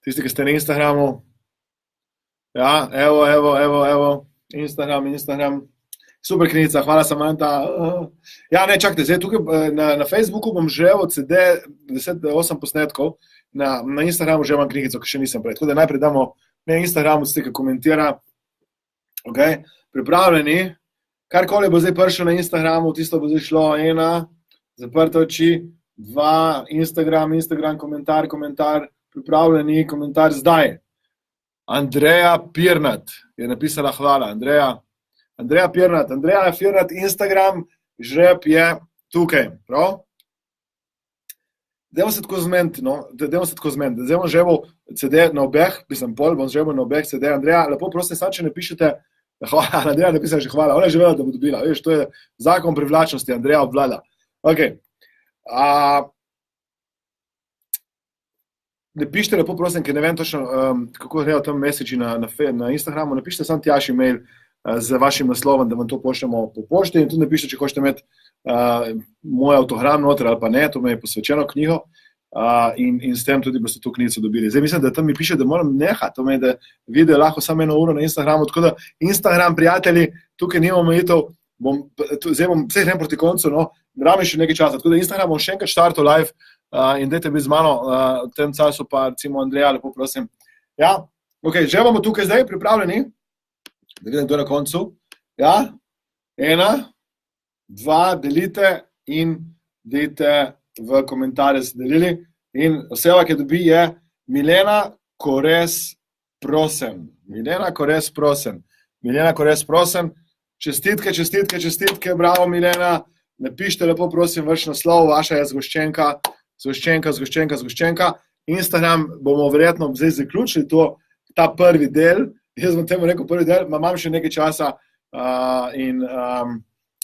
Tisti, ki ste na Instagramu. Ja, evo. Instagram. Super knjigica, hvala Samanta. Ja, ne, čakajte, zdaj tukaj na Facebooku bom želel CD 8 posnetkov, na Instagramu že imam knjigico, ki še nisem prej. Tako da najprej damo na Instagramu, ki komentira. Ok, pripravljeni. Karkoli bo zdaj prišel na Instagramu, tisto bo zdaj šlo 1, zaprte oči, 2, Instagram, komentar, pripravljeni, komentar zdaj. Andreja Pirnat je napisala hvala. Andreja Pirnat, Instagram, žreb je tukaj, prav? Dajmo se tako zmeniti, Zdaj bom žrebal CD na obeh, bom žrebal na obeh CD. Andreja, lepo prosim, sad, če napišete hvala, Andreja napisala že hvala, ona je že vedela, da bo dobila, veš, to je zakon privlačnosti, Andreja obvlada. Ok. Napišite lepo prosim, ker ne vem točno, kako grejo tam message na Instagramu, napišite sam tjaš email z vašim naslovom, da vam to pošljemo po pošti in tudi napišite, če hočete imeti moj avtogram noter ali pa ne, to me je posvečeno knjigo in s tem tudi boste to knjigo dobili. Zdaj mislim, da tam mi piše, da moram nehati, to me je, da video lahko samo 1 uro na Instagramu, tako da Instagram, prijatelji, tukaj nimamo omejitev, zdaj bom vse grem proti koncu, no, rabim še nekaj časa, tako da Instagram bom še enkrat štartal live in dajte biti z mano v tem času, pa recimo Andreja, lepo prosim. Ja, ok, že bomo tukaj zdaj pripravljeni, da vidim, kdo je na koncu. Ja, 1, 2, delite in dajte v komentarje se delili. In oseba, ki dobi, je Milena Kores Prosen. Milena Kores Prosen. Čestitke, bravo Milena. Napišite lepo prosim vaš naslov, vaša je zgoščenka. Instagram bomo verjetno zdaj zaključili ta prvi del. Jaz bom temu rekel prvi del, imam še nekaj časa in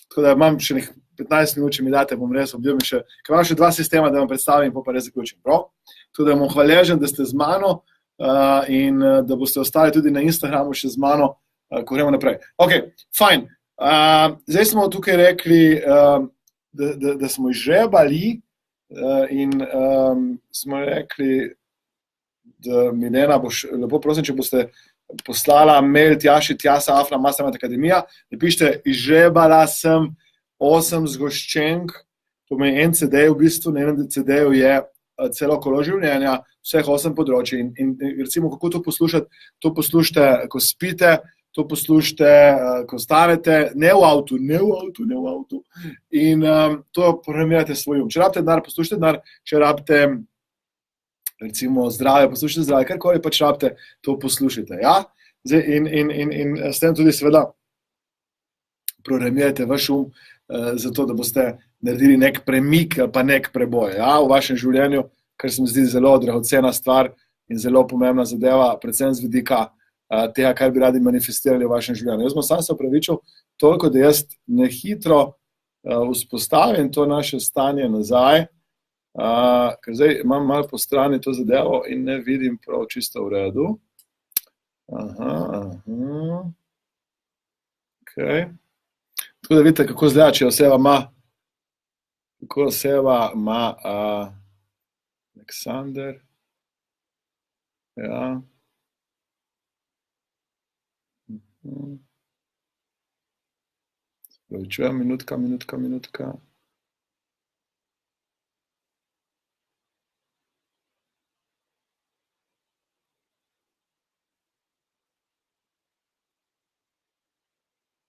tako da imam še 15 minut, če mi date, bom res obdel še, ker imam še 2 sistema, da vam predstavim in pa res zaključim. Prav? Tako da bom hvaležen, da ste z mano in da boste ostali tudi na Instagramu še z mano, ko gremo naprej. Ok, fajn. Zdaj smo tukaj rekli, da smo izžrebali in smo rekli, da Milena boš, lepo prosim, če boste poslala mail tjaši@mastermind.academia, napišite, izžrebala sem 8 zgoščenk, to pomeni en CD v bistvu, na enem CD-ju je celo kolo življenja, vseh 8 področij in recimo, kako to poslušati, to poslušate, ko spite, to poslušate, ko stanete, ne v avtu, in to programirate svoj um. Če rabite denar, poslušate denar, če rabite recimo zdravje, poslušate zdravje, karkoli pač rabite, to poslušate, ja? Zdaj, in s tem tudi seveda programirate vaš um, zato, da boste naredili nek premik ali pa nek preboj, ja, v vašem življenju, kar se mi zdi zelo dragocena stvar in zelo pomembna zadeva, predvsem z vidika tega, kar bi radi manifestirali v vašem življenju. Jaz bom sam se opravičil toliko, da jaz nehitro vzpostavim to naše stanje nazaj, ker zdaj imam malo po strani to zadevo in ne vidim prav čisto v redu. Okay. Tako da vidite, kako zgleda, če oseba ima Aleksander, ja. Spravičujem, minutka.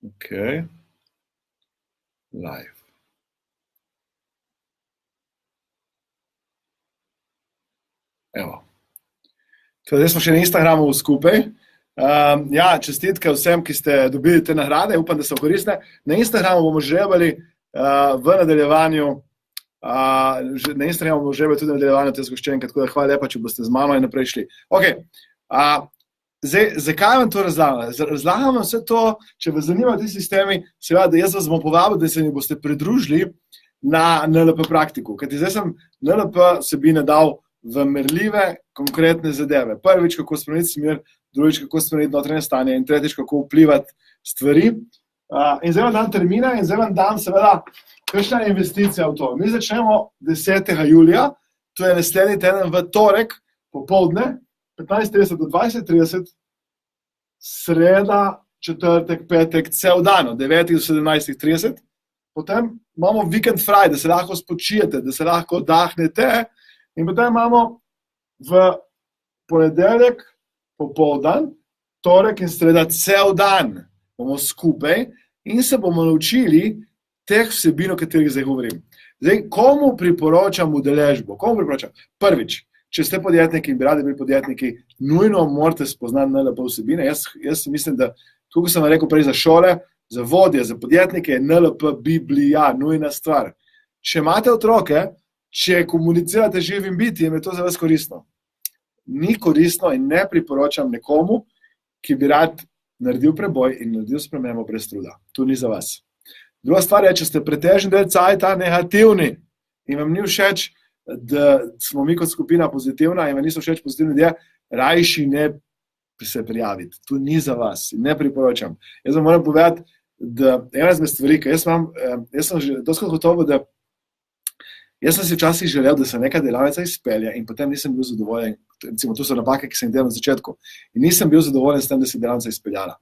Okay. Live. Evo. Zdaj smo še na Instagramu skupaj. Ja, čestitke vsem, ki ste dobili te nagrade, upam, da so koristne. Na Instagramu bomo žrebali v nadaljevanju, tudi nadaljevanju te zgoščenke, tako da hvala lepa, če boste z mano in naprej šli. Ok, zdaj, zakaj vam to razlagam? Razlagam vam vse to, če vas zanimajo ti sistemi, seveda, da jaz vas bom povabil, da se mi boste pridružili na NLP praktiku, kajti zdaj sem NLP vsebine dal v merljive, konkretne zadeve. Prvič, kako spremeniti smer, drugič, kako spremeniti notranje stanje in tretjič, kako vplivati stvari. In zdaj vam dam termine in zdaj vam dam seveda kakšna investicija v to. Mi začnemo 10. julija, to je naslednji teden v torek, popoldne, 15:30 do 20:30, sreda, četrtek, petek, cel dan, od 9 do 17:30. Potem imamo Weekend Friday, da se lahko spočijete, da se lahko oddahnete. In potem imamo v ponedeljek popoldan, torek in sreda cel dan bomo skupaj in se bomo naučili teh vsebin, o katerih zdaj govorim. Zdaj, komu priporočam udeležbo? Prvič, če ste podjetniki in bi radi bili podjetniki, nujno morate spoznati NLP vsebine. Jaz mislim, da, tukaj sem vam rekel prej za šole, za vodje, za podjetnike je NLP Biblija, nujna stvar. Če imate otroke, če komunicirate živim bitjem, je to za vas koristno. Ni koristno in ne priporočam nekomu, ki bi rad naredil preboj in naredil spremembo brez truda. To ni za vas. Druga stvar je, če ste pretežni del cajta negativni in vam ni všeč, da smo mi kot skupina pozitivna in vam niso všeč pozitivni ljudje, rajši ne se prijaviti. To ni za vas in ne priporočam. Jaz vam moram povedati, da ena izmed stvari, ki jaz sem že dosti gotovo, da jaz sem si včasih želel, da se neka delavnica izpelje in potem nisem bil zadovoljen, recimo to so napake, ki sem delal na začetku, in nisem bil zadovoljen s tem, da se delavnica izpeljala.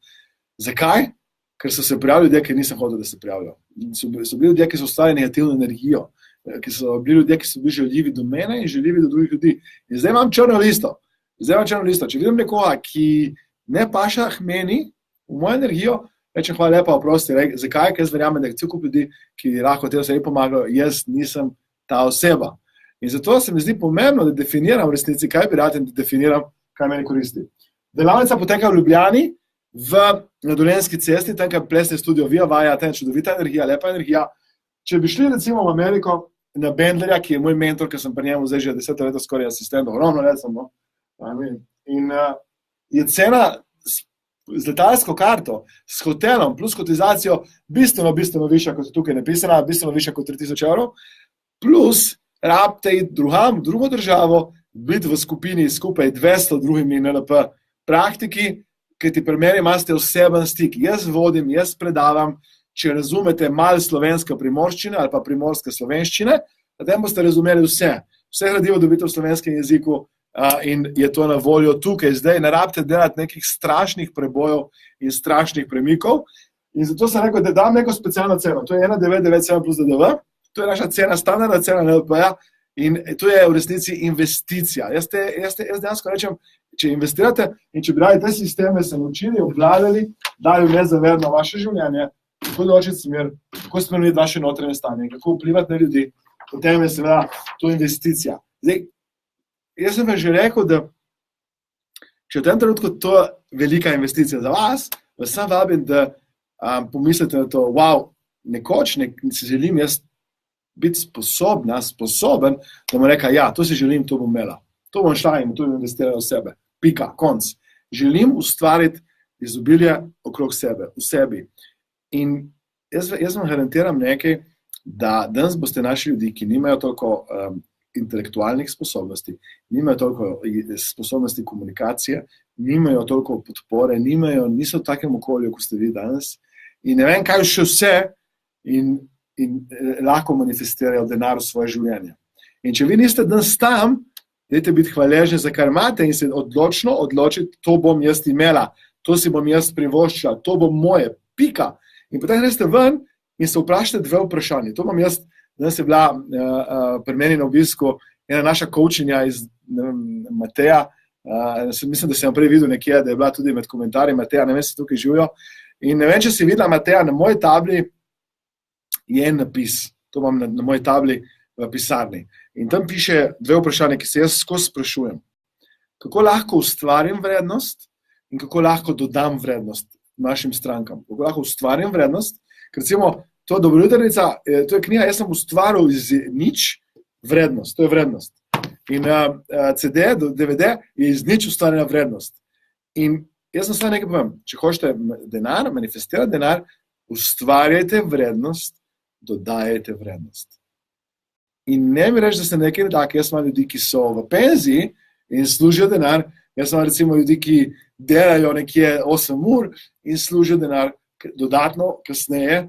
Zakaj? Ker so se prijavili ljudje, ki nisem hotel, da se prijavijo. So bili ljudje, ki so ustvarjali negativno energijo, ki so bili ljudje, ki so bili željivi do mene in željivi do drugih ljudi. In zdaj imam črno listo. Če vidim nekoga, ki ne paša meni v mojo energijo, rečem hvala lepa, oprosti, zakaj, ker jaz verjamem, da je cel kup ljudi, ki lahko te osebi pomagajo, jaz nisem ta oseba. In zato se mi zdi pomembno, da definiram v resnici, kaj bi rad in da definiram, kaj meni koristi. Delavnica poteka v Ljubljani, na Dolenjski cesti, tam, kjer plesni studio Via Vaja, tam je čudovita energija, lepa energija. Če bi šli recimo v Ameriko na Bendlerja, ki je moj mentor, ker sem pri njemu zdaj že 10 let skoraj asistent, ogromno let sem, no. In je cena z letalsko karto, s hotelom plus kotizacijo bistveno višja, kot je tukaj napisana, bistveno višja kot 3000 evrov, plus rabite iti drugam, v drugo državo, biti v skupini skupaj 200 drugimi NLP praktiki, ker ti pri meni imate oseben stik. Jaz vodim, jaz predavam, če razumete malo slovenske primorščine ali pa primorske slovenščine, potem boste razumeli vse. Vse gradivo dobite v slovenskem jeziku in je to na voljo tukaj zdaj. Ne rabite delati nekih strašnih prebojev in strašnih premikov. In zato sem rekel, da dam neko specialno ceno. To je 1997 plus DDV. To je naša cena, standardna cena NLP-ja. In to je v resnici investicija. Jaz dejansko rečem, če investirate in če bi radi te sisteme se naučili, obvladali, dali nezavedno vaše življenje, kako določiti smer, kako spremeniti vaše notranje stanje, kako vplivati na ljudi, potem je seveda to investicija. Zdaj, jaz sem že rekel, da če v tem trenutku to je velika investicija za vas sem vabim, da pomislite na to, wow, nekoč si želim jaz biti sposoben, da bom rekel, ja, to si želim, to bom imela. To bom šla in to bom investirala v sebe. Pika, konc. Želim ustvariti izobilje okrog sebe, v sebi. In jaz vam garantiram nekaj, da danes boste našli ljudi, ki nimajo toliko intelektualnih sposobnosti, nimajo toliko sposobnosti komunikacije, nimajo toliko podpore, niso v takem okolju, kot ste vi danes. In ne vem, kaj še vse in lahko manifestirajo denar v svoje življenje. In če vi niste danes tam, dajte biti hvaležni za kar imate in se odločno odločiti, to bom jaz imela, to si bom jaz privoščila, to bo moje, pika. In potem greste ven in se vprašate dve vprašanje. To bom jaz, danes je bila pri meni na obisku ena naša coachinja iz Mateja, mislim, da sem jo prej videl nekje, da je bila tudi med komentarji Mateja, ne vem, se tukaj živijo. In ne vem, če si videla Mateja, na moji tabli je en napis, to imam na moji tabli v pisarni. In tam piše dve vprašanje, ki se jaz skozi sprašujem. Kako lahko ustvarim vrednost in kako lahko dodam vrednost našim strankam? Kako lahko ustvarim vrednost? Ker recimo, to Dobrojutrnica, to je knjiga, jaz sem ustvaril iz nič vrednost, to je vrednost. In CD, DVD je iz nič ustvarjena vrednost. In jaz sem nekaj povem, če hočete denar, manifestirati denar, ustvarjajte vrednost, dodajajte vrednost. In ne mi reči, da ste nekaj tak, jaz imam ljudi, ki so v penziji in služijo denar, jaz imam recimo ljudi, ki delajo nekje 8 ur in služijo denar dodatno, kasneje.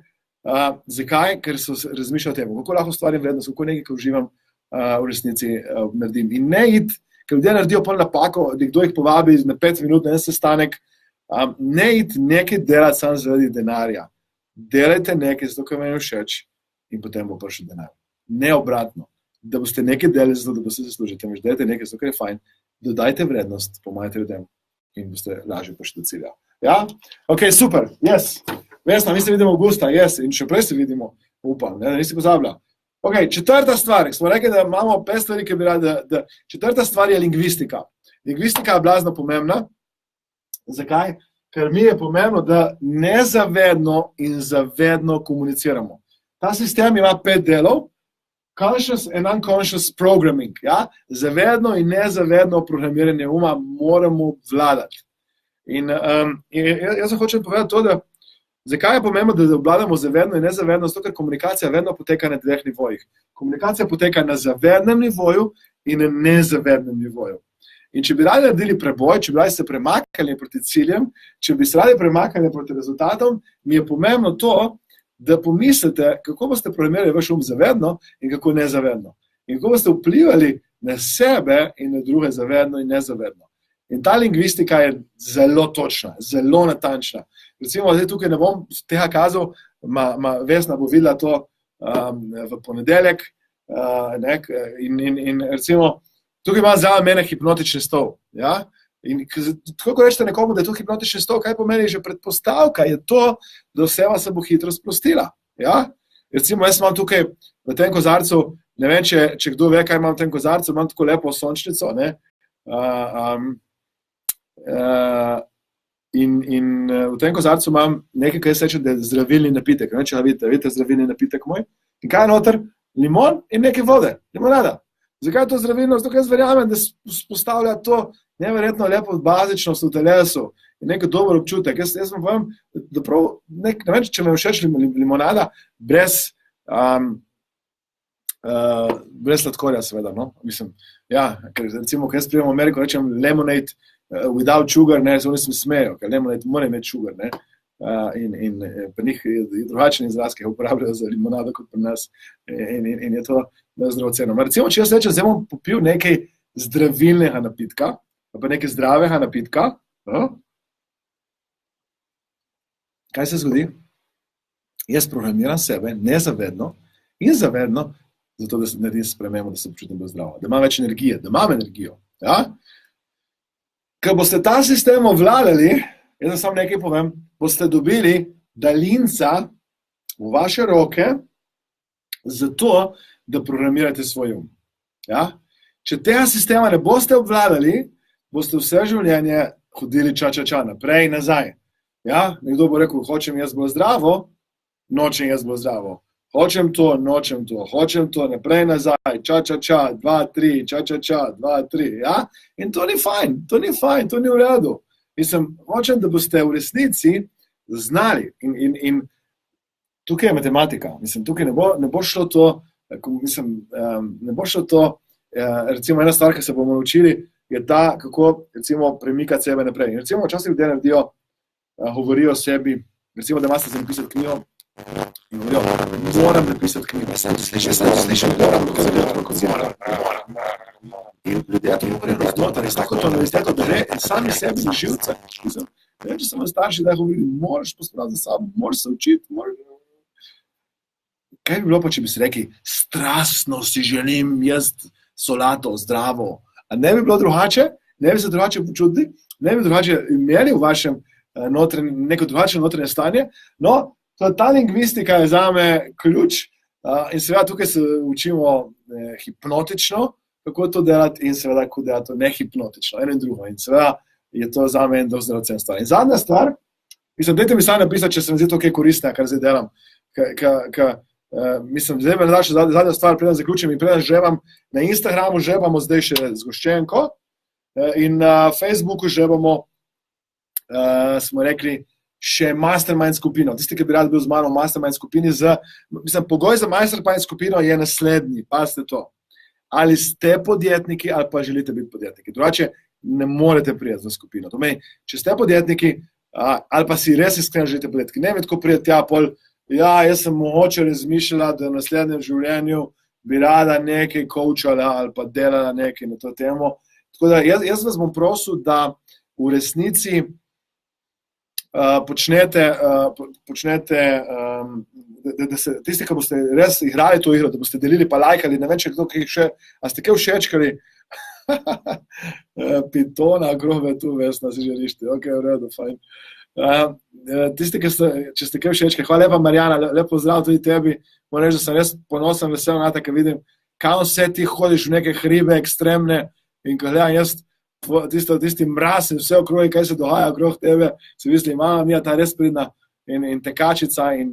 Zakaj? Ker so razmišljali o tem, kako lahko ustvarim vrednost, kako nekaj, ko uživam v resnici naredim. In ne iti, ker ljudje naredijo pol napako, nekdo jih povabi na 5 minut na en sestanek, ne iti nekaj delati samo zaradi denarja. Delajte nekaj, zato ker vam je všeč in potem bo prišel denar. Ne obratno, da boste nekaj delali zato, da boste zaslužili, temveč delajte nekaj, zato ker je fajn, dodajte vrednost, pomagajte ljudem in boste lažje prišli do cilja. Ja? Ok, super, yes. Vesna, mi se vidimo avgusta, yes, in še prej se vidimo, upam, ne, nisi pozabila. Ok, četrta stvar, smo rekli, da imamo 5 stvari, ki bi radi, četrta stvar je lingvistika. Lingvistika je blazno pomembna. Zakaj? Ker mi je pomembno, da nezavedno in zavedno komuniciramo. Ta sistem ima 5 delov, conscious and unconscious programming, ja? Zavedno in nezavedno programiranje uma moramo vladati. In jaz hočem povedati to, da zakaj je pomembno, da obvladamo zavedno in nezavedno, zato ker komunikacija vedno poteka na 2 nivojih. Komunikacija poteka na zavednem nivoju in na nezavednem nivoju. In če bi radi naredili preboj, če bi radi se premaknili proti ciljem, če bi se radi premaknili proti rezultatom, mi je pomembno to, da pomislite, kako boste programirali vaš zavedno in kako nezavedno. In kako boste vplivali na sebe in na druge zavedno in nezavedno. In ta lingvistika je zelo točna, zelo natančna. Recimo, zdaj tukaj ne bom tega kazal, Vesna bo videla to v ponedeljek in recimo, tukaj ima za mene hipnotični stol. Ja? In kako rečete nekomu, da je to hipnotični stol, kaj pomeni že predpostavka, je to, da vseva se bo hitro sprostila. Ja? Recimo, jaz imam tukaj v tem kozarcu, ne vem, če kdo ve, kaj imam v tem kozarcu, imam tako lepo sončnico, ne? In v tem kozarcu imam nekaj, kaj se reče, da je zdravilni napitek. Ne vem, če ga vidite zdravilni napitek moj. In kaj je noter? Limon in nekaj vode, limonada. Zakaj je to zdravilno? Zato, ker jaz verjamem, da postavlja to neverjetno lepo bazičnost v telesu in nekaj dober občutek. Jaz vam povem, da prav, ne vem, če me všeč limonada, brez sladkorja, seveda, no? Mislim, ja, ker recimo, ko jaz pridem v Ameriko, rečem lemonade without sugar, ne, se oni se mi smejo, ker lemonade mora imeti sugar, ne? In pri njih je drugačen izraz, ki ga uporabljajo za limonado kot pri nas in je to zdravoceno. Recimo, če jaz rečem, zdaj bom popil nekaj zdravilnega napitka, pa nekaj zdravega napitka, kaj se zgodi? Jaz programiram sebe nezavedno in zavedno, zato da se naredim spremembo, da se počutim bolj zdravo, da imam več energije, da imam energijo. Ja? Ko boste ta sistem ovladali, jaz samo nekaj povem, boste dobili daljinca v vaše roke zato, da programirate svoj um. Ja? Če tega sistema ne boste obvladali, boste vse življenje hodili naprej in nazaj. Ja? Nekdo bo rekel, hočem jaz bolj zdravo, nočem jaz bolj zdravo. Hočem to, nočem to, hočem to, naprej, nazaj, 2, 3, 2, 3, ja? In to ni fajn, to ni v redu. Mislim, hočem, da boste v resnici znali in tukaj je matematika. Mislim, tukaj ne bo šlo to, ne bo šlo to, recimo ena stvar, ki se bomo naučili, je ta, kako, recimo, premikati sebe naprej. In recimo, včasih ljudje naredijo, govorijo o sebi, recimo, da imate za napisati knjigo, in govorijo, moram napisati knjigo. Ja, sem to slišal, moram. In ljudje to govorijo, da res tako to universiteto bere in sami sebi živce. Mislim, ne, če sem v starši, da govorili, moraš pospraviti za sabo, moraš se učiti, Kaj bi bilo pa, če bi si rekli, strastno si želim jesti solato, zdravo. A ne bi bilo drugače? Ne bi se drugače počutili? Ne bi drugače imeli v vašem neko drugače notranje stanje? No, ta lingvistika je zame ključ in seveda tukaj se učimo hipnotično, kako to delati in seveda kako delati to nehipnotično, eno in drugo. In seveda je to zame en dosti dragocen stvar. In zadnja stvar, mislim, dajte mi sami napisati, če se mi zdi to kaj koristne, kar zdaj delam. Mislim, zdaj me nadaš zadnja stvar, preden zaključim in preden žebam. Na Instagramu žebamo zdaj še zgoščenko in na Facebooku žebamo, smo rekli, še mastermind skupino. Tisti, ki bi rad bil z mano v mastermind skupini, mislim, pogoj za mastermind skupino je naslednji, pazite to. Ali ste podjetniki ali pa želite biti podjetniki. Drugače ne morete prijeti za skupino. To meni, če ste podjetniki ali pa si res iskreno želite podjetniki, ne vem, tako prijeti tja pol, ja, jaz sem mogoče razmišljala, da v naslednjem življenju bi rada nekaj coachala ali pa delala nekaj na to temo. Tako da jaz vas bom prosil, da v resnici počnete, da se tisti, ki boste res igrali to igro, da boste delili pa lajkali, ne vem, če kdo kaj še, a ste kaj všečkali? Pitona, grobe tu, vesna si želište, ok, v redu, fajn. Tisti, če ste kaj všečkali, hvala lepa Marjana, lepo zdrav tudi tebi, moram reči, da sem res ponosen, vesel na to, ker vidim, kam vse ti hodiš v neke hribe ekstremne in ko gledam jaz tisti mraz in vse okroji, kaj se dogaja okrog tebe, se mislim, mama mija ta res pridna in tekačica in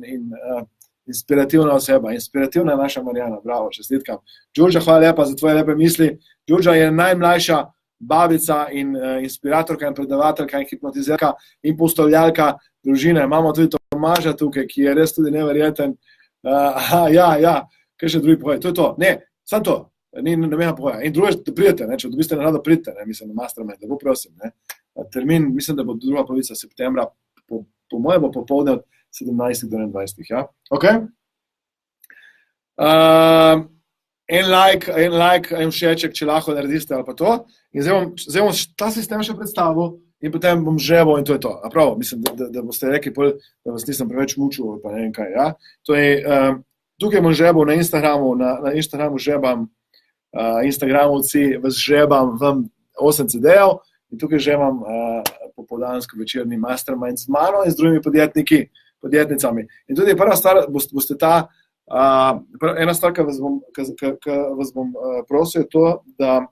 inspirativna oseba. Inspirativna je naša Marjana, bravo, čestitkam. Đurđa, hvala lepa za tvoje lepe misli. Đurđa je najmlajša babica in inspiratorka in predavateljka in hipnotizerka in postavljalka družine. Imamo tudi Tomaža tukaj, ki je res tudi neverjeten. Ja, kaj še drugi povej? To je to. Ne, samo to. Ne mena pohoja. In druge, da pridete, če dobiste na rado pridete, mislim, na mastermind, da bo prosim. Termin, mislim, da bo druga polovica septembra, po moje bo popoldne od 17 do 21, ja? Ok? En like, en všeček, če lahko narediste ali pa to. In zdaj bom ta sistem še predstavil in potem bom žebal in to je to. A prav, mislim, da boste rekli, da vas nisem preveč mučil ali pa ne vem kaj, ja? To je, tukaj bom žebal na Instagramu, na Instagramu žebam Instagramovci, vas žebam vam 8 CD-jev in tukaj žebam popoldansko večerni mastermind z mano in z drugimi podjetnicami. In tudi prva stvar, boste ta, ena stvar, ki vas bom prosil, je to, da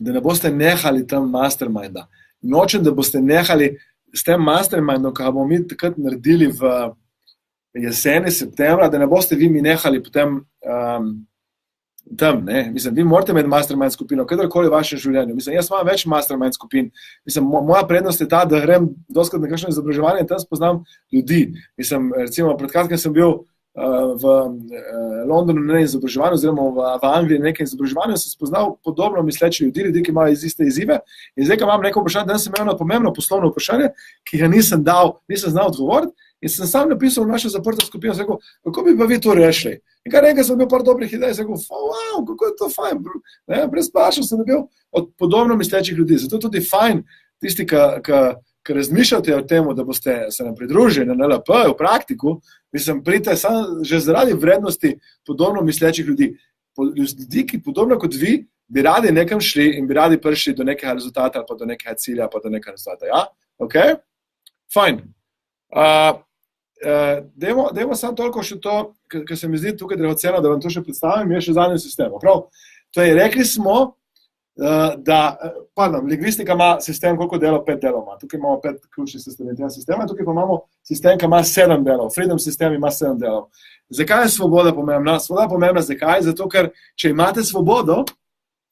ne boste nehali tam masterminda. Nočem, da boste nehali s tem mastermindom, ki ga bomo mi takrat naredili v jeseni, septembra, da ne boste vi mi nehali potem tam, ne. Mislim, vi morate imeti mastermind skupino, kadarkoli v vašem življenju. Mislim, jaz imam več mastermind skupin. Mislim, moja prednost je ta, da grem doskrat na kakšno izobraževanje in tam spoznam ljudi. Mislim, recimo, pred kratkim sem bil v Londonu na izobraževanju, oziroma v Angliji na nekem izobraževanju, sem spoznal podobno misleče ljudi, ki imajo iste izzive. In zdaj, ko imam neko vprašanje, danes sem imel pomembno poslovno vprašanje, ki ga nisem znal odgovoriti, in sem sam napisal v našo zaprto skupino, sem rekel, kako bi pa vi to rešili? In kar enkrat sem bil par dobrih idej, sem rekel, wow, kako je to fajn, brezplačno sem bil od podobno mislečih ljudi. Zato je tudi fajn tisti, ki ker razmišljate o tem, da boste se nam pridružili na NLP, v praktiku, pridite samo že zaradi vrednosti podobno mislečih ljudi. Ljudi, ki podobno kot vi, bi radi nekam šli in bi radi prišli do nekega rezultata ali pa do nekega cilja, pa do nekega rezultata. Ja? Ok? Fajn. Dajmo samo toliko še to, ker se mi zdi tukaj dragoceno, da vam to še predstavim, je še zadnji sistem. Prav? To je, rekli smo, lingvistika ima sistem, koliko delov? 5 delov ima. Tukaj imamo 5 ključnih sistema, tukaj pa imamo sistem, ki ima 7 delov. Freedom sistem ima 7 delov. Zakaj je svoboda pomembna? Svoboda je pomembna zakaj? Zato, ker če imate svobodo,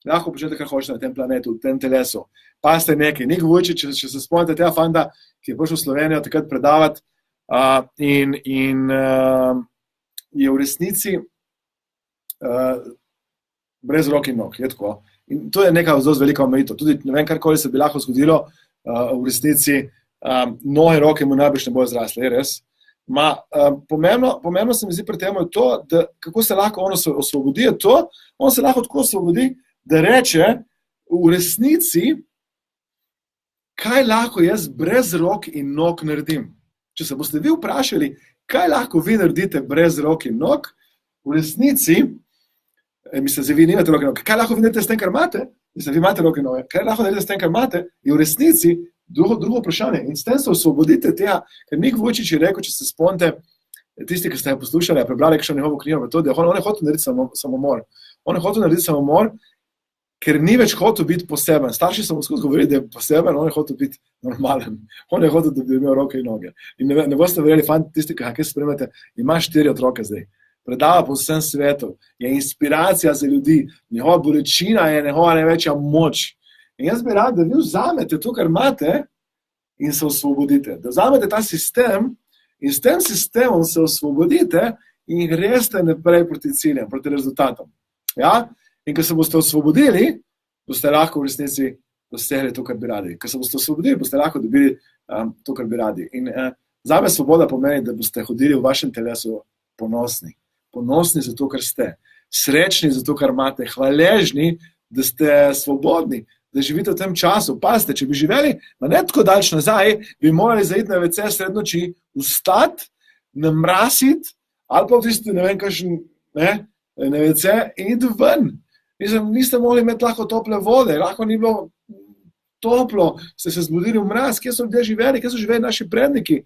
lahko počnete, kar hočete na tem planetu, v tem telesu. Pazite nekaj. Nik Vujčič, če se spomnite tega fanta, ki je prišel v Slovenijo takrat predavati in je v resnici brez rok in nog. Je tako. In to je neka zelo velika omejitev. Tudi ne vem, karkoli se bi lahko zgodilo, v resnici noge roke mu najbrž ne bojo zrasle, je res. Pomembno se mi zdi pri tem je to, da kako se lahko on osvobodi, je to, on se lahko tako osvobodi, da reče v resnici, kaj lahko jaz brez rok in nog naredim. Če se boste vi vprašali, kaj lahko vi naredite brez rok in nog, v resnici, vi nimate roke in noge, kaj lahko vi naredite s tem, kar imate, vi imate roke in noge, kaj lahko naredite s tem, kar imate, je v resnici drugo vprašanje. In s tem se osvobodite tega, ker Nik Vujčič je rekel, če se spomnite, tisti, ki ste poslušali, prebrali kakšno njegovo knjigo, on je hotel narediti samomor. On je hotel narediti samomor, ker ni več hotel biti poseben. Starši so mu skozi govorili, da je poseben, on je hotel biti normalen. On je hotel, da bi imel roke in noge. In ne boste verjeli, fant, tisti, ki spremljate, ima 4 otroke zdaj. Predava po vsem svetu, je inspiracija za ljudi, njegova bolečina je njegova največja moč. In jaz bi rad, da vi vzamete to, kar imate in se osvobodite. Da vzamete ta sistem in s tem sistemom se osvobodite in greste naprej proti ciljem, proti rezultatom. Ja? In ko se boste osvobodili, boste lahko v resnici dosegli to, kar bi radi. Ko se boste osvobodili, boste lahko dobili to, kar bi radi. In zame svoboda pomeni, da boste hodili v vašem telesu ponosni. Ponosni za to, kar ste. Srečni za to, kar imate. Hvaležni, da ste svobodni, da živite v tem času. Pazite, če bi živeli ne tako daleč nazaj, bi morali zaiti na WC sred noči, vstati, namrasiti, ali pa v tisti, ne vem, kakšen, na WC in iti ven. Niste mogli imeti lahko tople vode, lahko ni bilo toplo, ste se zbudili v mraz, kje so ljudje živeli, kje so živeli naši predniki.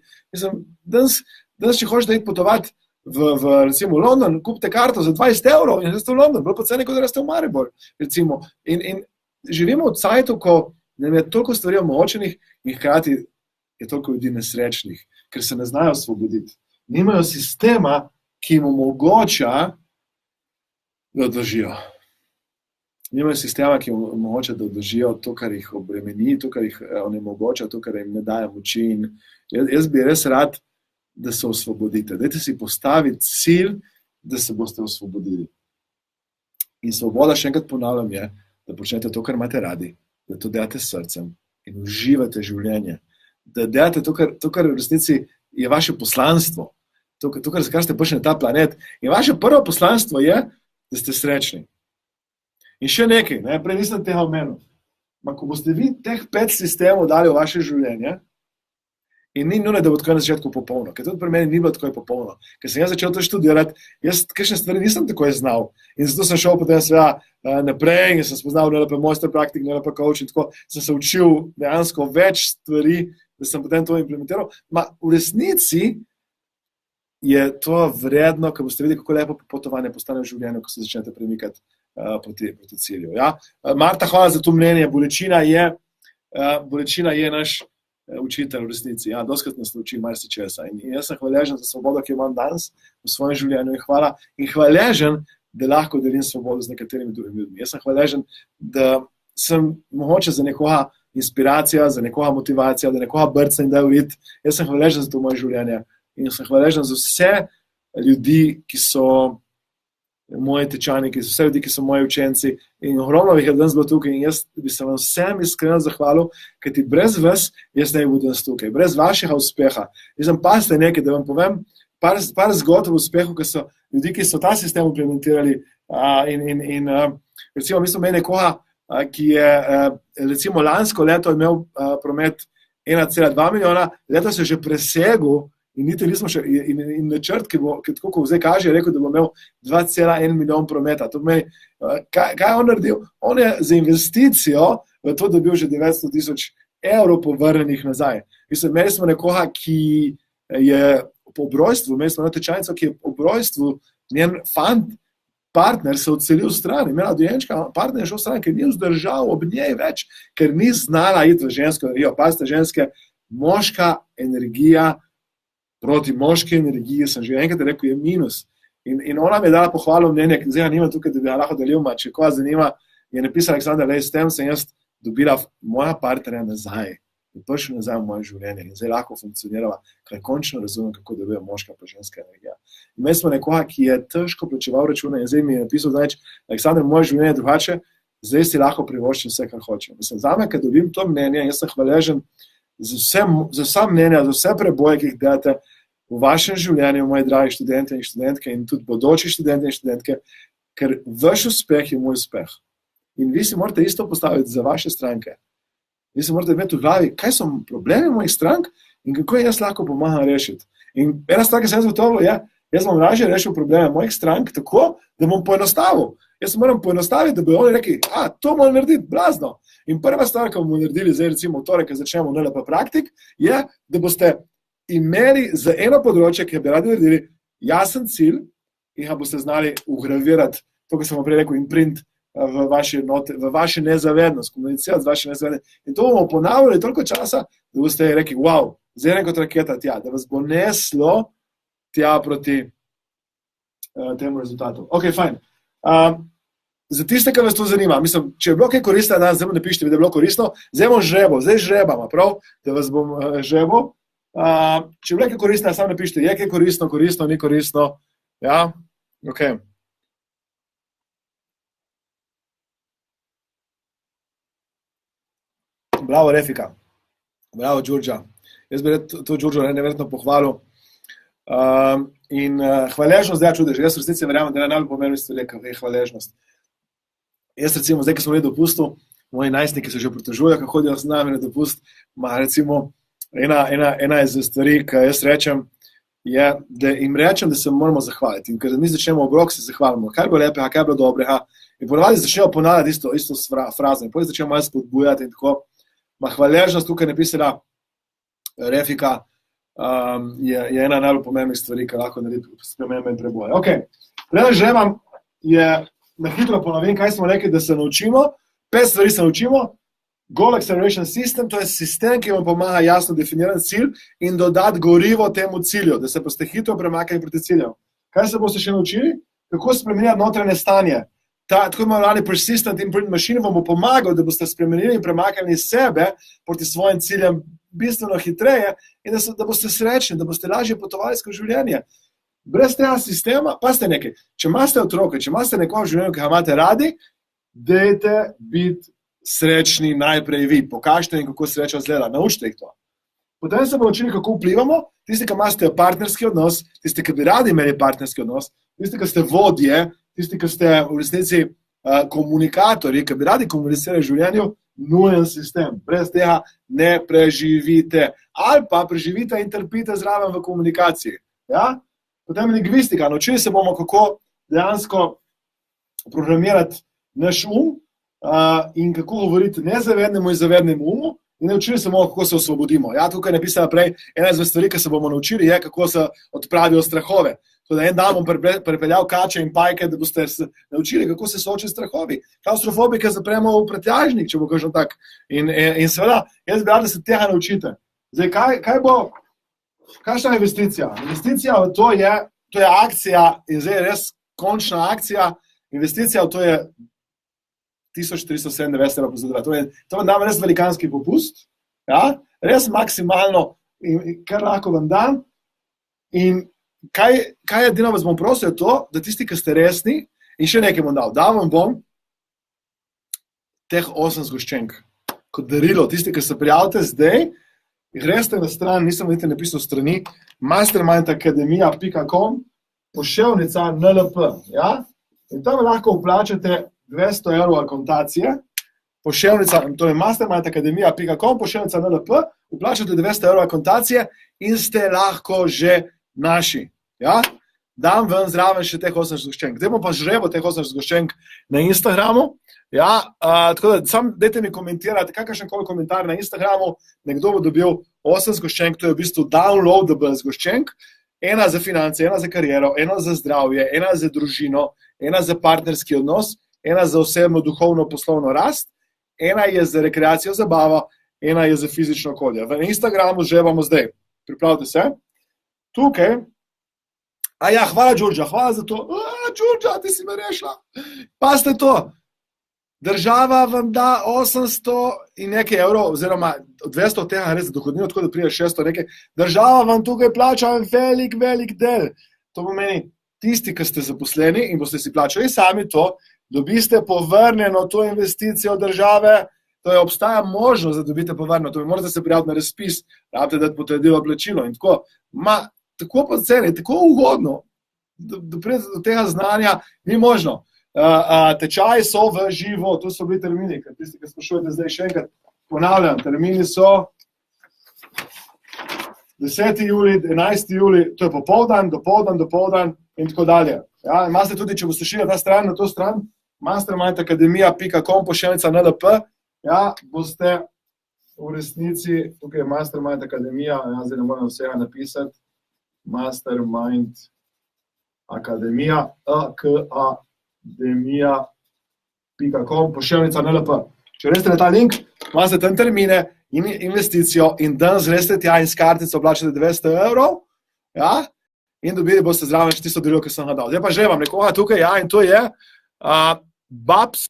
Danes, če hočeš da iti potovati recimo v London, kupite karto za 20 € in ste v London, bolj poceni, kot da ste v Maribor, recimo. In živimo v cajtu, ko nam je toliko stvari omogočenih in hkrati je toliko ljudi nesrečnih, ker se ne znajo osvoboditi. Nimajo sistema, ki jim omogoča, da odložijo. Nimajo sistema, ki jim omogoča, da odložijo to, kar jih obremeni, to, kar jih onemogoča, to, kar jim ne daje moči. In jaz bi res rad, da se osvobodite. Dajte si postaviti cilj, da se boste osvobodili. In svoboda, še enkrat ponavljam, je, da počnete to, kar imate radi, da to delate s srcem in uživate življenje. Da delate to, kar v resnici je vaše poslanstvo. To, kar ste prišli na ta planet. In vaše prvo poslanstvo je, da ste srečni. In še nekaj, prej nisem tega omenil. Ko boste vi teh 5 sistemov dali v vaše življenje, in ni nujno, da bo tako na začetku popolno, ker tudi pri meni ni bilo tako popolno. Ker sem jaz začel to študirati, jaz kakšne stvari nisem tako znal. In zato sem šel potem naprej in sem spoznal NLP Mojster Praktik, NLP Coach in tako sem se učil dejansko več stvari, da sem potem to implementiral. V resnici je to vredno, ker boste videli, kako lepo popotovanje postane v življenju, ko se začnete premikati proti cilju. Ja? Marta, hvala za to mnenje. Bolečina je naš učitelj v resnici. Ja, doskrat nas nauči marsičesa. In jaz sem hvaležen za svobodo, ki jo imam danes v svojem življenju in hvaležen, da lahko delim svobodo z nekaterimi drugimi ljudmi. Jaz sem hvaležen, da sem mogoče za nekoga inspiracija, za nekoga motivacija, da nekoga brca in da urit. Jaz sem hvaležen za to moje življenje in sem hvaležen za vse ljudi, ki so moji tečajniki, vse ljudi, ki so moji učenci in ogromno jih je danes bilo tukaj in jaz bi se vam vsem iskreno zahvalil, kajti brez vas jaz ne bi bil danes tukaj, brez vašega uspeha. Pazite nekaj, da vam povem par zgodb v uspehu, ki so ljudi, ki so ta sistem implementirali in recimo mi smo imeli nekoga, ki je recimo lansko leto imel promet 1,2 milijona, letos je že presegel in niti nismo še, in načrt, ki tako, ko zdaj kaže, je rekel, da bo imel 2,1 milijon prometa. To pomeni, kaj je on naredil? On je za investicijo v to dobil že 900,000 evrov povrnenih nazaj. Imeli smo nekoga, ki je po obrojstvu, imeli smo eno tečajnico, ki je po obrojstvu, njen fant, partner se odselil v strani, imela dojenčka, partner je šel v strani, ker ni vzdržal ob njej več, ker ni znala iti v žensko energijo. Pazite, ženske, moška energija proti moški energiji, sem že enkrat rekel, je minus. In ona mi je dala pohvalo mnenje, ki zdaj nima tukaj, da bi lahko delil, če koga zanima, je napisal Aleksandar Lej, s tem sem jaz dobila moja partnerja nazaj. In prišel nazaj v moje življenje in zdaj lahko funkcionirala, ker končno razumem, kako deluje moška pa ženska energija. Imeli smo nekoga, ki je težko plačeval račune in zdaj mi je napisal, Aleksandar, moje življenje je drugače, zdaj si lahko privoščim vse, kar hočem. Mislim, zame, kad dobim to mnenje, jaz sem hvaležen za vsa mnenja, za vse preboje, ki jih delate v vašem življenju, moji dragi študenti in študentke in tudi bodoči študenti in študentke, ker vaš uspeh je moj uspeh. In vi si morate isto postaviti za vaše stranke. Vi se morate imeti v glavi, kaj so problemi mojih strank in kako jaz lahko pomagam rešiti. In ena stvar, ki sem zgotovil, je, jaz bom lažje rešil probleme mojih strank tako, da bom poenostavil. Jaz se moram poenostaviti, da bi oni rekli, to moram narediti, blazno. In prva stvar, ki bomo naredili, zdaj recimo v torek, ko začnemo NLP praktik, je, da boste imeli za eno področje, ki bi radi naredili, jasen cilj in ga boste znali ugravirati, to, kar sem vam prej rekel, imprint, v vaši nezavednost, komunicirati z vaši nezavednost. In to bomo ponavljali toliko časa, da boste rekli, wow, zdaj kot raketa tja, da vas bo neslo tja proti temu rezultatu. Ok, fajn. Za tiste, ki vas to zanima, mislim, če je bilo kaj koristno, danes zdaj napišite, da je bilo koristno, zdaj bom žrebal, zdaj žrebam, prav, da vas bom žrebal. Če je bilo kaj koristno, samo napišite, je kaj koristno, ni koristno. Ja, ok. Bravo, Refika. Bravo, Đurđa. Jaz bi to Đurđo neverjetno pohvalil. In hvaležnost, zdaj čudež. Jaz v resnici verjamem, da je najbolj pomembna stvar, je hvaležnost. Jaz recimo, zdaj, ko smo bili dopustu, moji najstniki se že pritožujejo, ko hodijo z nami na dopust, recimo, ena iz stvari, ki jaz rečem, je, da jim rečem, da se moramo zahvaliti. In ker mi začnemo obrok, se zahvalimo. Kaj bo lepega, kaj bo dobrega. In ponavadi začnemo ponavljati isto frazo. In potem začnemo malo spodbujati in tako. Hvaležnost, tukaj napisala Refika, je ena najbolj pomembnih stvari, ki lahko naredi spremembe in preboje. Ok, preden že vam je na hitro ponovim, kaj smo rekli, da se naučimo. 5 stvari se naučimo. Goal Acceleration System, to je sistem, ki vam pomaga jasno definiran cilj in dodati gorivo temu cilju, da se boste hitro premakali proti ciljem. Kaj se boste še naučili? Kako spremenjati notranje stanje? Tako imenovani persistent imprint machine vam bo pomagal, da boste spremenili in premakali sebe proti svojim ciljem bistveno hitreje in da boste srečni, da boste lažje potovali skozi življenje. Brez tega sistema, pa ste nekaj, če imate otroke, če imate nekoga v življenju, ki ga imate radi, dajte biti srečni najprej vi, pokažite jim, kako sreča izgleda, naučite jih to. Potem se bomo učili, kako vplivamo, tisti, ki imate partnerski odnos, tisti, ki bi radi imeli partnerski odnos, tisti, ki ste vodje, tisti, ki ste v resnici komunikatorji, ki bi radi komunicirali v življenju, nujen sistem. Brez tega ne preživite. Ali pa preživite in trpite zraven v komunikaciji. Ja? Potem lingvistika. Naučili se bomo, kako dejansko programirati naš in kako govoriti nezavednemu in zavednemu umu in naučili se bomo, kako se osvobodimo. Ja, tukaj je napisala prej, ena izmed stvari, ki se bomo naučili, je, kako se odpravijo strahove. Tako da en dan bom prepeljal kače in pajke, da boste se naučili, kako se soočiti s strahovi. Klaustrofobike zapremo v prtljažnik, če bo kakšen tak. In seveda, jaz bi rad, da se tega naučite. Zdaj, kakšna je investicija? Investicija v to je akcija in zdaj je res končna akcija. Investicija v to je 1397 €. To vam dam res velikanski popust, ja? Res maksimalno, kar lahko vam dam. In kaj edino vas bom prosil je to, da tisti, ki ste resni, in še nekaj bom dal, da vam bom teh 8 zgoščenk kot darilo, tisti, ki se prijavite zdaj, greste na stran, nisem niti napisal strani, mastermindacademia.com, poševnica NLP, ja? In tam lahko vplačate 200 € akontacije, poševnica, to je mastermindacademia.com, poševnica NLP, vplačate 200 evrov akontacije in ste lahko že naši. Ja? Dam ven zraven še teh 8 zgoščenk. Zdaj bom pa žrebo teh 8 zgoščenk na Instagramu. Ja? Tako da sam dajte mi komentirati, kakšen koli komentar na Instagramu, nekdo bo dobil 8 zgoščenk, to je v bistvu downloadable zgoščenk, ena za finance, ena za kariero, ena za zdravje, ena za družino, ena za partnerski odnos, ena za osebno, duhovno, poslovno rast, ena je za rekreacijo, zabavo, ena je za fizično okolje. V Instagramu žrebamo zdaj. Pripravite se. Tukaj. Hvala, Đurđa, hvala za to. Đurđa, ti si me rešila. Pazite to. Država vam da 800 in nekaj evrov, oziroma 200 od tega res za dohodnino, tako da prije 600 nekaj. Država vam tukaj plača velik del. To pomeni, tisti, ki ste zaposleni in boste si plačali sami to, dobiste povrnjeno to investicijo države, to je obstaja možnost, da dobite povrnjeno, to bi morate se prijaviti na razpis, rabite dati potrdilo plačilo in tako. Tako poceni, tako ugodno, da pridete do tega znanja, ni možno. Tečaji so v živo, to so bili termini, ker tisti, ki sprašujete zdaj še enkrat, ponavljam, termini so 10. juli, 11. juli, to je popoldan, dopoldan in tako dalje. Ja, imate tudi, če boste šli na ta stran, na to stran, mastermindacademia.com/NLP, ja, boste v resnici, tukaj je Mastermind Akademija, ja, zdaj ne moram vsega napisati, Mastermind Akademija, akademija.com/NLP. Če greste na ta link, imate tam termine in investicijo in danes greste tja in s kartico plačate 200 evrov, ja, in dobili boste zraven še tisto darilo, ki sem ga dal. Zdaj pa že vam nekoga tukaj, ja, in to je Babs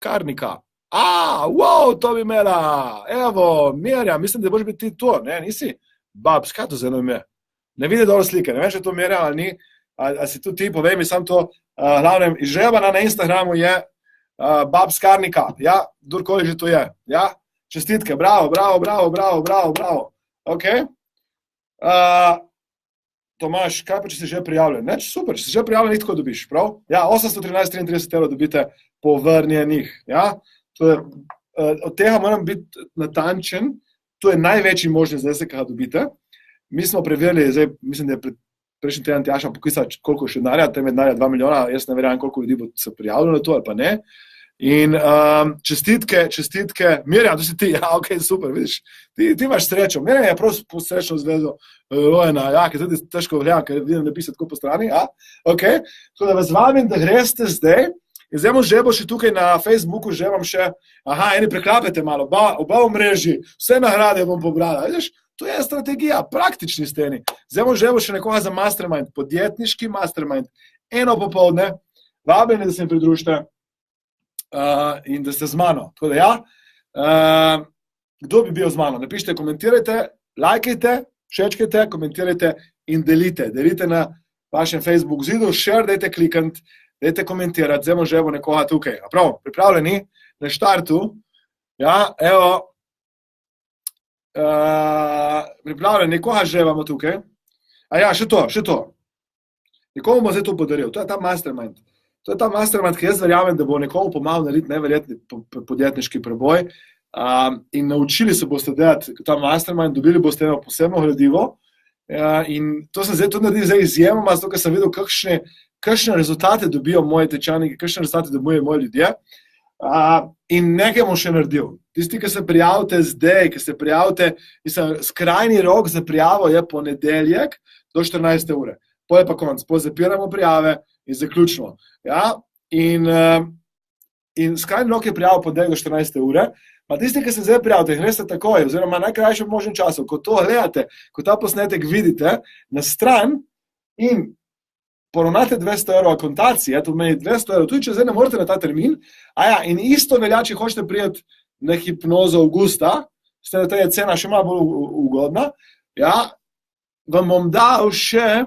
Karnika. Wow, to bi imela. Evo, Mirjam, mislim, da boš biti ti to, ne, nisi? Babs, kaj to za eno ime? Ne vidi dobro slike, ne vem, če to Mirjam ali ni, ali si tudi ti, povej mi sam to, glavnem, izžrebana na Instagramu je Babs Karnika, ja, kdorkoli že to je, ja, čestitke, bravo. Ok. Tomaš, kaj pa, če si že prijavljen? Neč, super, če si že prijavljen, tako dobiš, prav? Ja, 813,33 evrov dobite povrnjenih, ja. Od tega moram biti natančen, to je največji možni znesek, ki ga dobite. Mi smo preverili, zdaj, mislim, da je prejšnji teden Tjaša poklical, koliko še denarja, tam je denarja 2 milijona, jaz ne verjamem, koliko ljudi bo se prijavilo na to ali pa ne. In čestitke, Mirjam, to si ti, ja, ok, super, vidiš, ti imaš srečo, Mirjam je prav srečno zvezo rojena, ja, ki tudi težko verjamem, ker vidim napisati tako po strani, ja, ok, tako da vas vabim, da greste zdaj, in zdaj bom žrebal še tukaj na Facebooku, žrebam še, eni preklapete malo, oba v mreži, vse nagrade bom pobrala, vidiš, to je strategija, praktični steni. Zdaj bom žrebal še nekoga za mastermind, podjetniški mastermind, eno popoldne, vabljeni, da se mi pridružite in da ste z mano. Tako da ja, kdo bi bil z mano? Napišite, komentirajte, lajkajte, všečkajte, komentirajte in delite. Delite na vašem Facebook zidu, share, dajte klikant, dajte komentirati, zdaj bom žrebal nekoga tukaj. Prav, pripravljeni na štartu, ja, evo, pripravljeni, nekoga žrebamo tukaj. Še to. Nekomu bom zdaj to podaril, to je ta mastermind. To je ta mastermind, ki jaz verjamem, da bo nekomu pomagal narediti neverjetni podjetniški preboj in naučili se boste delati ta mastermind, dobili boste eno posebno gradivo in to sem zdaj tudi naredil zdaj izjemoma, zato ker sem videl, kakšne rezultate dobijo moji tečajniki, kakšne rezultate dobijo moji ljudje in nekaj bom še naredil. Tisti, ki se prijavite zdaj, ki se prijavite, skrajni rok za prijavo je ponedeljek do 14. ure. Potem pa konc, zapiramo prijave in zaključno. Ja? In skrajni rok je prijavo ponedeljek do 14. ure, pa tisti, ki se zdaj prijavite, greste takoj, oziroma najkrajšem možnem času, ko to gledate, ko ta posnetek vidite, na stran in poravnate 200 evrov akontacije, to pomeni 200 evrov, tudi če zdaj ne morete na ta termin, in isto velja, če hočete prijeti na hipnozo avgusta, da ta je cena še malo bolj ugodna, ja, vam bom dal še,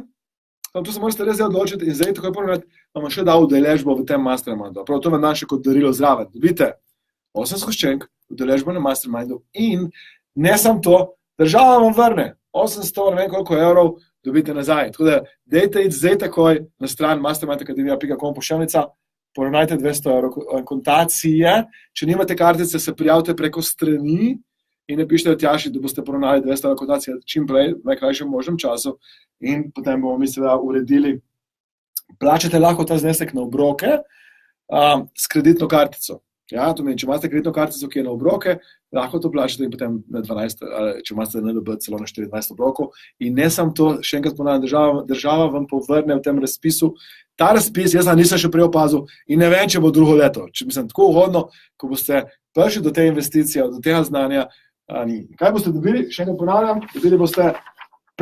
to se morate res zdaj odločiti in zdaj takoj poravnati, vam bom še dal udeležbo v tem mastermindu. Prav to vam dam še kot darilo zraven. Dobite 8 zgoščenk, udeležbo na mastermindu in ne samo to, država vam vrne 800, ne vem koliko evrov, dobite nazaj. Tako da, dejte iti zdaj takoj na stran mastermindacademia.com/, poravnajte 200 evrov akontacije, če nimate kartice, se prijavite preko strani in napišite Tjaši, da boste poravnali 200 kotacij čim prej, v najkrajšem možnem času in potem bomo mi seveda uredili. Plačate lahko ta znesek na obroke s kreditno kartico. Ja, to meni, če imate kreditno kartico, ki je na obroke, lahko to plačate in potem na 12, če imate NLB celo na 24 obrokov. In ne samo to, še enkrat ponavljam, država vam povrne v tem razpisu. Ta razpis, jaz nisem še prej opazil in ne vem, če bo drugo leto. Če mislim, tako ugodno, ko boste prišli do te investicije, do tega znanja, ni. Kaj boste dobili? Še enkrat ponavljam, dobili boste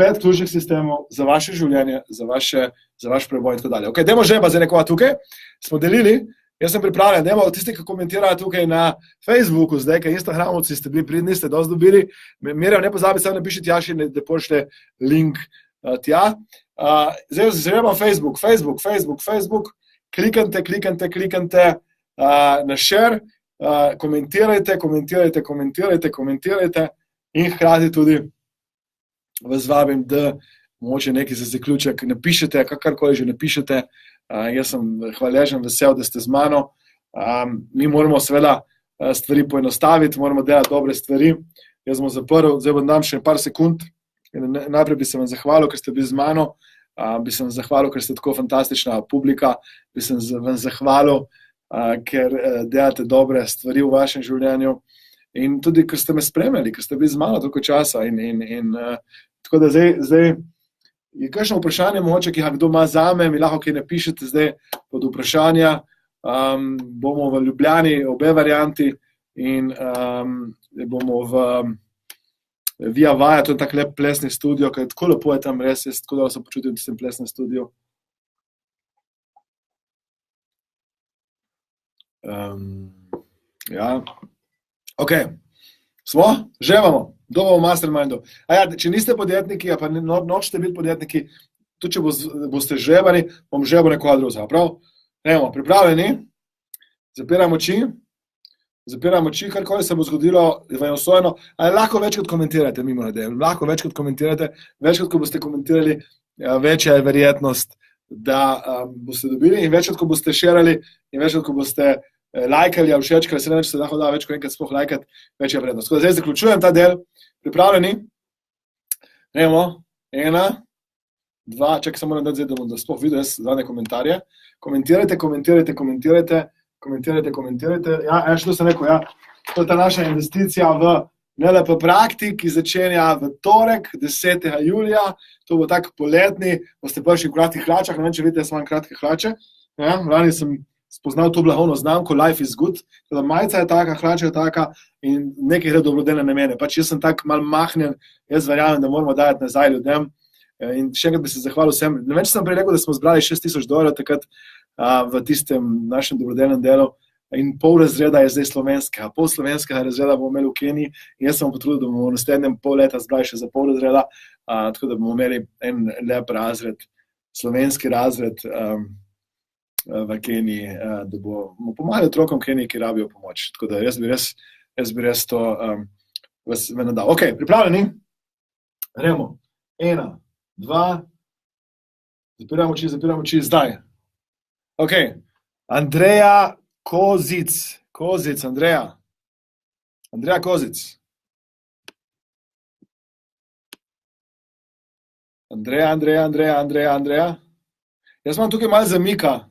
5 ključnih sistemov za vaše življenje, za vaš preboj in tako dalje. Ok, dajmo že pa za nekoga tukaj, smo delili. Jaz sem pripravljen, dajmo tisti, ki komentirajo tukaj na Facebooku, zdaj, kaj Instagramovci ste bili pridni, ste dosti dobili. Mirjam, ne pozabi, samo napiši Tjaši, da pošlje link tja. Zdaj zrejamo Facebook. Klikante na share, komentirajte in hkrati tudi vas vabim, da mogoče nekaj za zaključek napišete, kakorkoli že napišete. Jaz sem hvaležen, vesel, da ste z mano. Mi moramo seveda stvari poenostaviti, moramo delati dobre stvari. Jaz bom zaprl, zdaj bom dam še par sekund. Najprej bi se vam zahvalil, ker ste bili z mano. Bi se vam zahvalil, ker ste tako fantastična publika. Bi se vam zahvalil, ker delate dobre stvari v vašem življenju. In tudi, ker ste me spremljali, ker ste bili z mano toliko časa. Tako da zdaj je kakšno vprašanje, mogoče, ki ga kdo ima zame, mi lahko kaj napišete zdaj pod vprašanja. Bomo v Ljubljani obe varianti in bomo v Via Vaja, to je tak lep plesni studio, ker tako lepo je tam res, jaz tako da se počutim v tistem plesnem studiu. Ja, ok, smo? Že imamo. Dobro v mastermindu. Če niste podjetniki, pa nočete biti podjetniki, tudi če boste žrebani, bom žrebal nekoga drugega. Prav? Nemo, pripravljeni? Zapiramo oči, karkoli se bo zgodilo, vam je usvojeno. Lahko večkrat komentirate, mimo nedelj. Lahko večkrat komentirate, večkrat, ko boste komentirali, večja je verjetnost, da boste dobili in večkrat, ko boste šerali in večkrat, ko boste lajkali, všečkali, se ne več se lahko da več, ko enkrat sploh lajkati, večja vrednost. Tako da zdaj zaključujem ta del. Pripravljeni? Nemo, 1, 2, čakaj samo moram dati zdaj, da bom sploh videl jaz zadnje komentarje. Komentirajte. Ja, što sem rekel, ja. To je ta naša investicija v NLP Praktik, ki začenja v torek, 10. julija. To bo tak poletni, boste prišli v kratkih hlačah, ne vem, če vidite, jaz imam kratke hlače. Ja, lani sem spoznal to blagovno znamko Life is good, da majica je taka, hlača je taka in nekaj gre dobrodelne namene. Pač jaz sem tak mal mahnjen, jaz verjamem, da moramo dajati nazaj ljudem in še enkrat bi se zahvalil vsem. Ne vem, če sem prej rekel, da smo zbrali $6,000 takrat v tistem našem dobrodelnem delu in pol razreda je zdaj slovenska. Pol slovenskega razreda bomo imeli v Keniji in jaz sem potrudil, da bomo v naslednjem pol leta zbrali še za pol razreda, tako da bomo imeli en lep razred, slovenski razred v Keniji, da bomo pomagali otrokom v Keniji, ki rabijo pomoč. Tako da jaz bi res to vas nadal. Ok, pripravljeni? Gremo. 1, 2, zapiramo oči, zdaj. Ok, Andreja Kozic, Andreja Kozic. Andreja. Jaz imam tukaj malo zamika.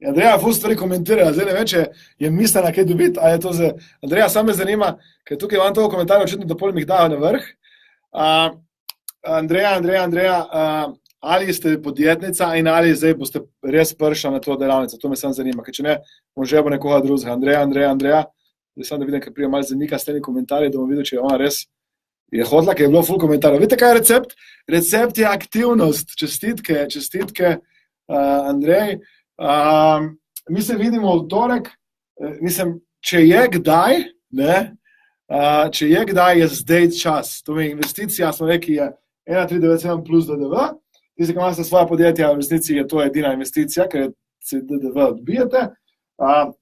Andreja ful stvari komentira, zdaj ne vem, če je mislena kaj dobiti, a je to za... Andreja, sam me zanima, ker tukaj imam toliko komentarjev, očitno da pol mi jih dajo na vrh. Andreja, ali ste podjetnica in ali zdaj boste res prišla na to delavnico, to me sam zanima, ker če ne, bom že bo nekoga drugega. Andreja, zdaj sam da vidim, ker prija malo zamika s temi komentarji, da bom videl, če je ona res je hodila, ker je bilo ful komentarjev. Vidite, kaj je recept? Recept je aktivnost. Čestitke, Andrej. Mi se vidimo v torek, mislim, če je kdaj, je zdaj čas. To je investicija, smo rekli, je 1,397 plus DDV. Tisti, ki imate svoje podjetje, v resnici je to edina investicija, ker se DDV odbijete.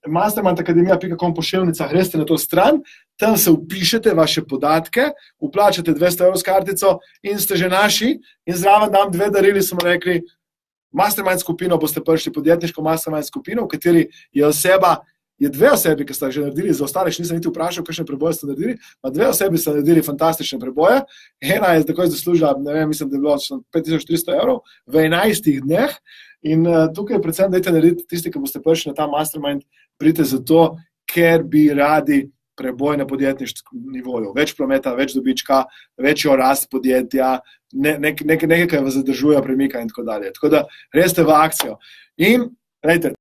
Mastermind.academia.com pošiljnica, greste na to stran, tam se vpišete vaše podatke, vplačate 200 € s kartico in ste že naši in zraven dam 2 darili, smo rekli, mastermind skupino, boste prišli podjetniško mastermind skupino, v kateri je oseba je 2 osebi, ki sta že naredili, za ostale še nisem niti vprašal, kakšne preboje ste naredili, pa 2 osebi sta naredili fantastične preboje. Ena je takoj zaslužila, ne vem, mislim, da je bilo 5300 € v 11 dneh. In tukaj predvsem dajte narediti tisti, ki boste prišli na ta mastermind, pridite zato, ker bi radi preboj na podjetniškem nivoju. Več prometa, več dobička, večjo rast podjetja, nekaj, kar vas zadržuje, premika in tako dalje. Tako da res ste v akcijo. In, glejte,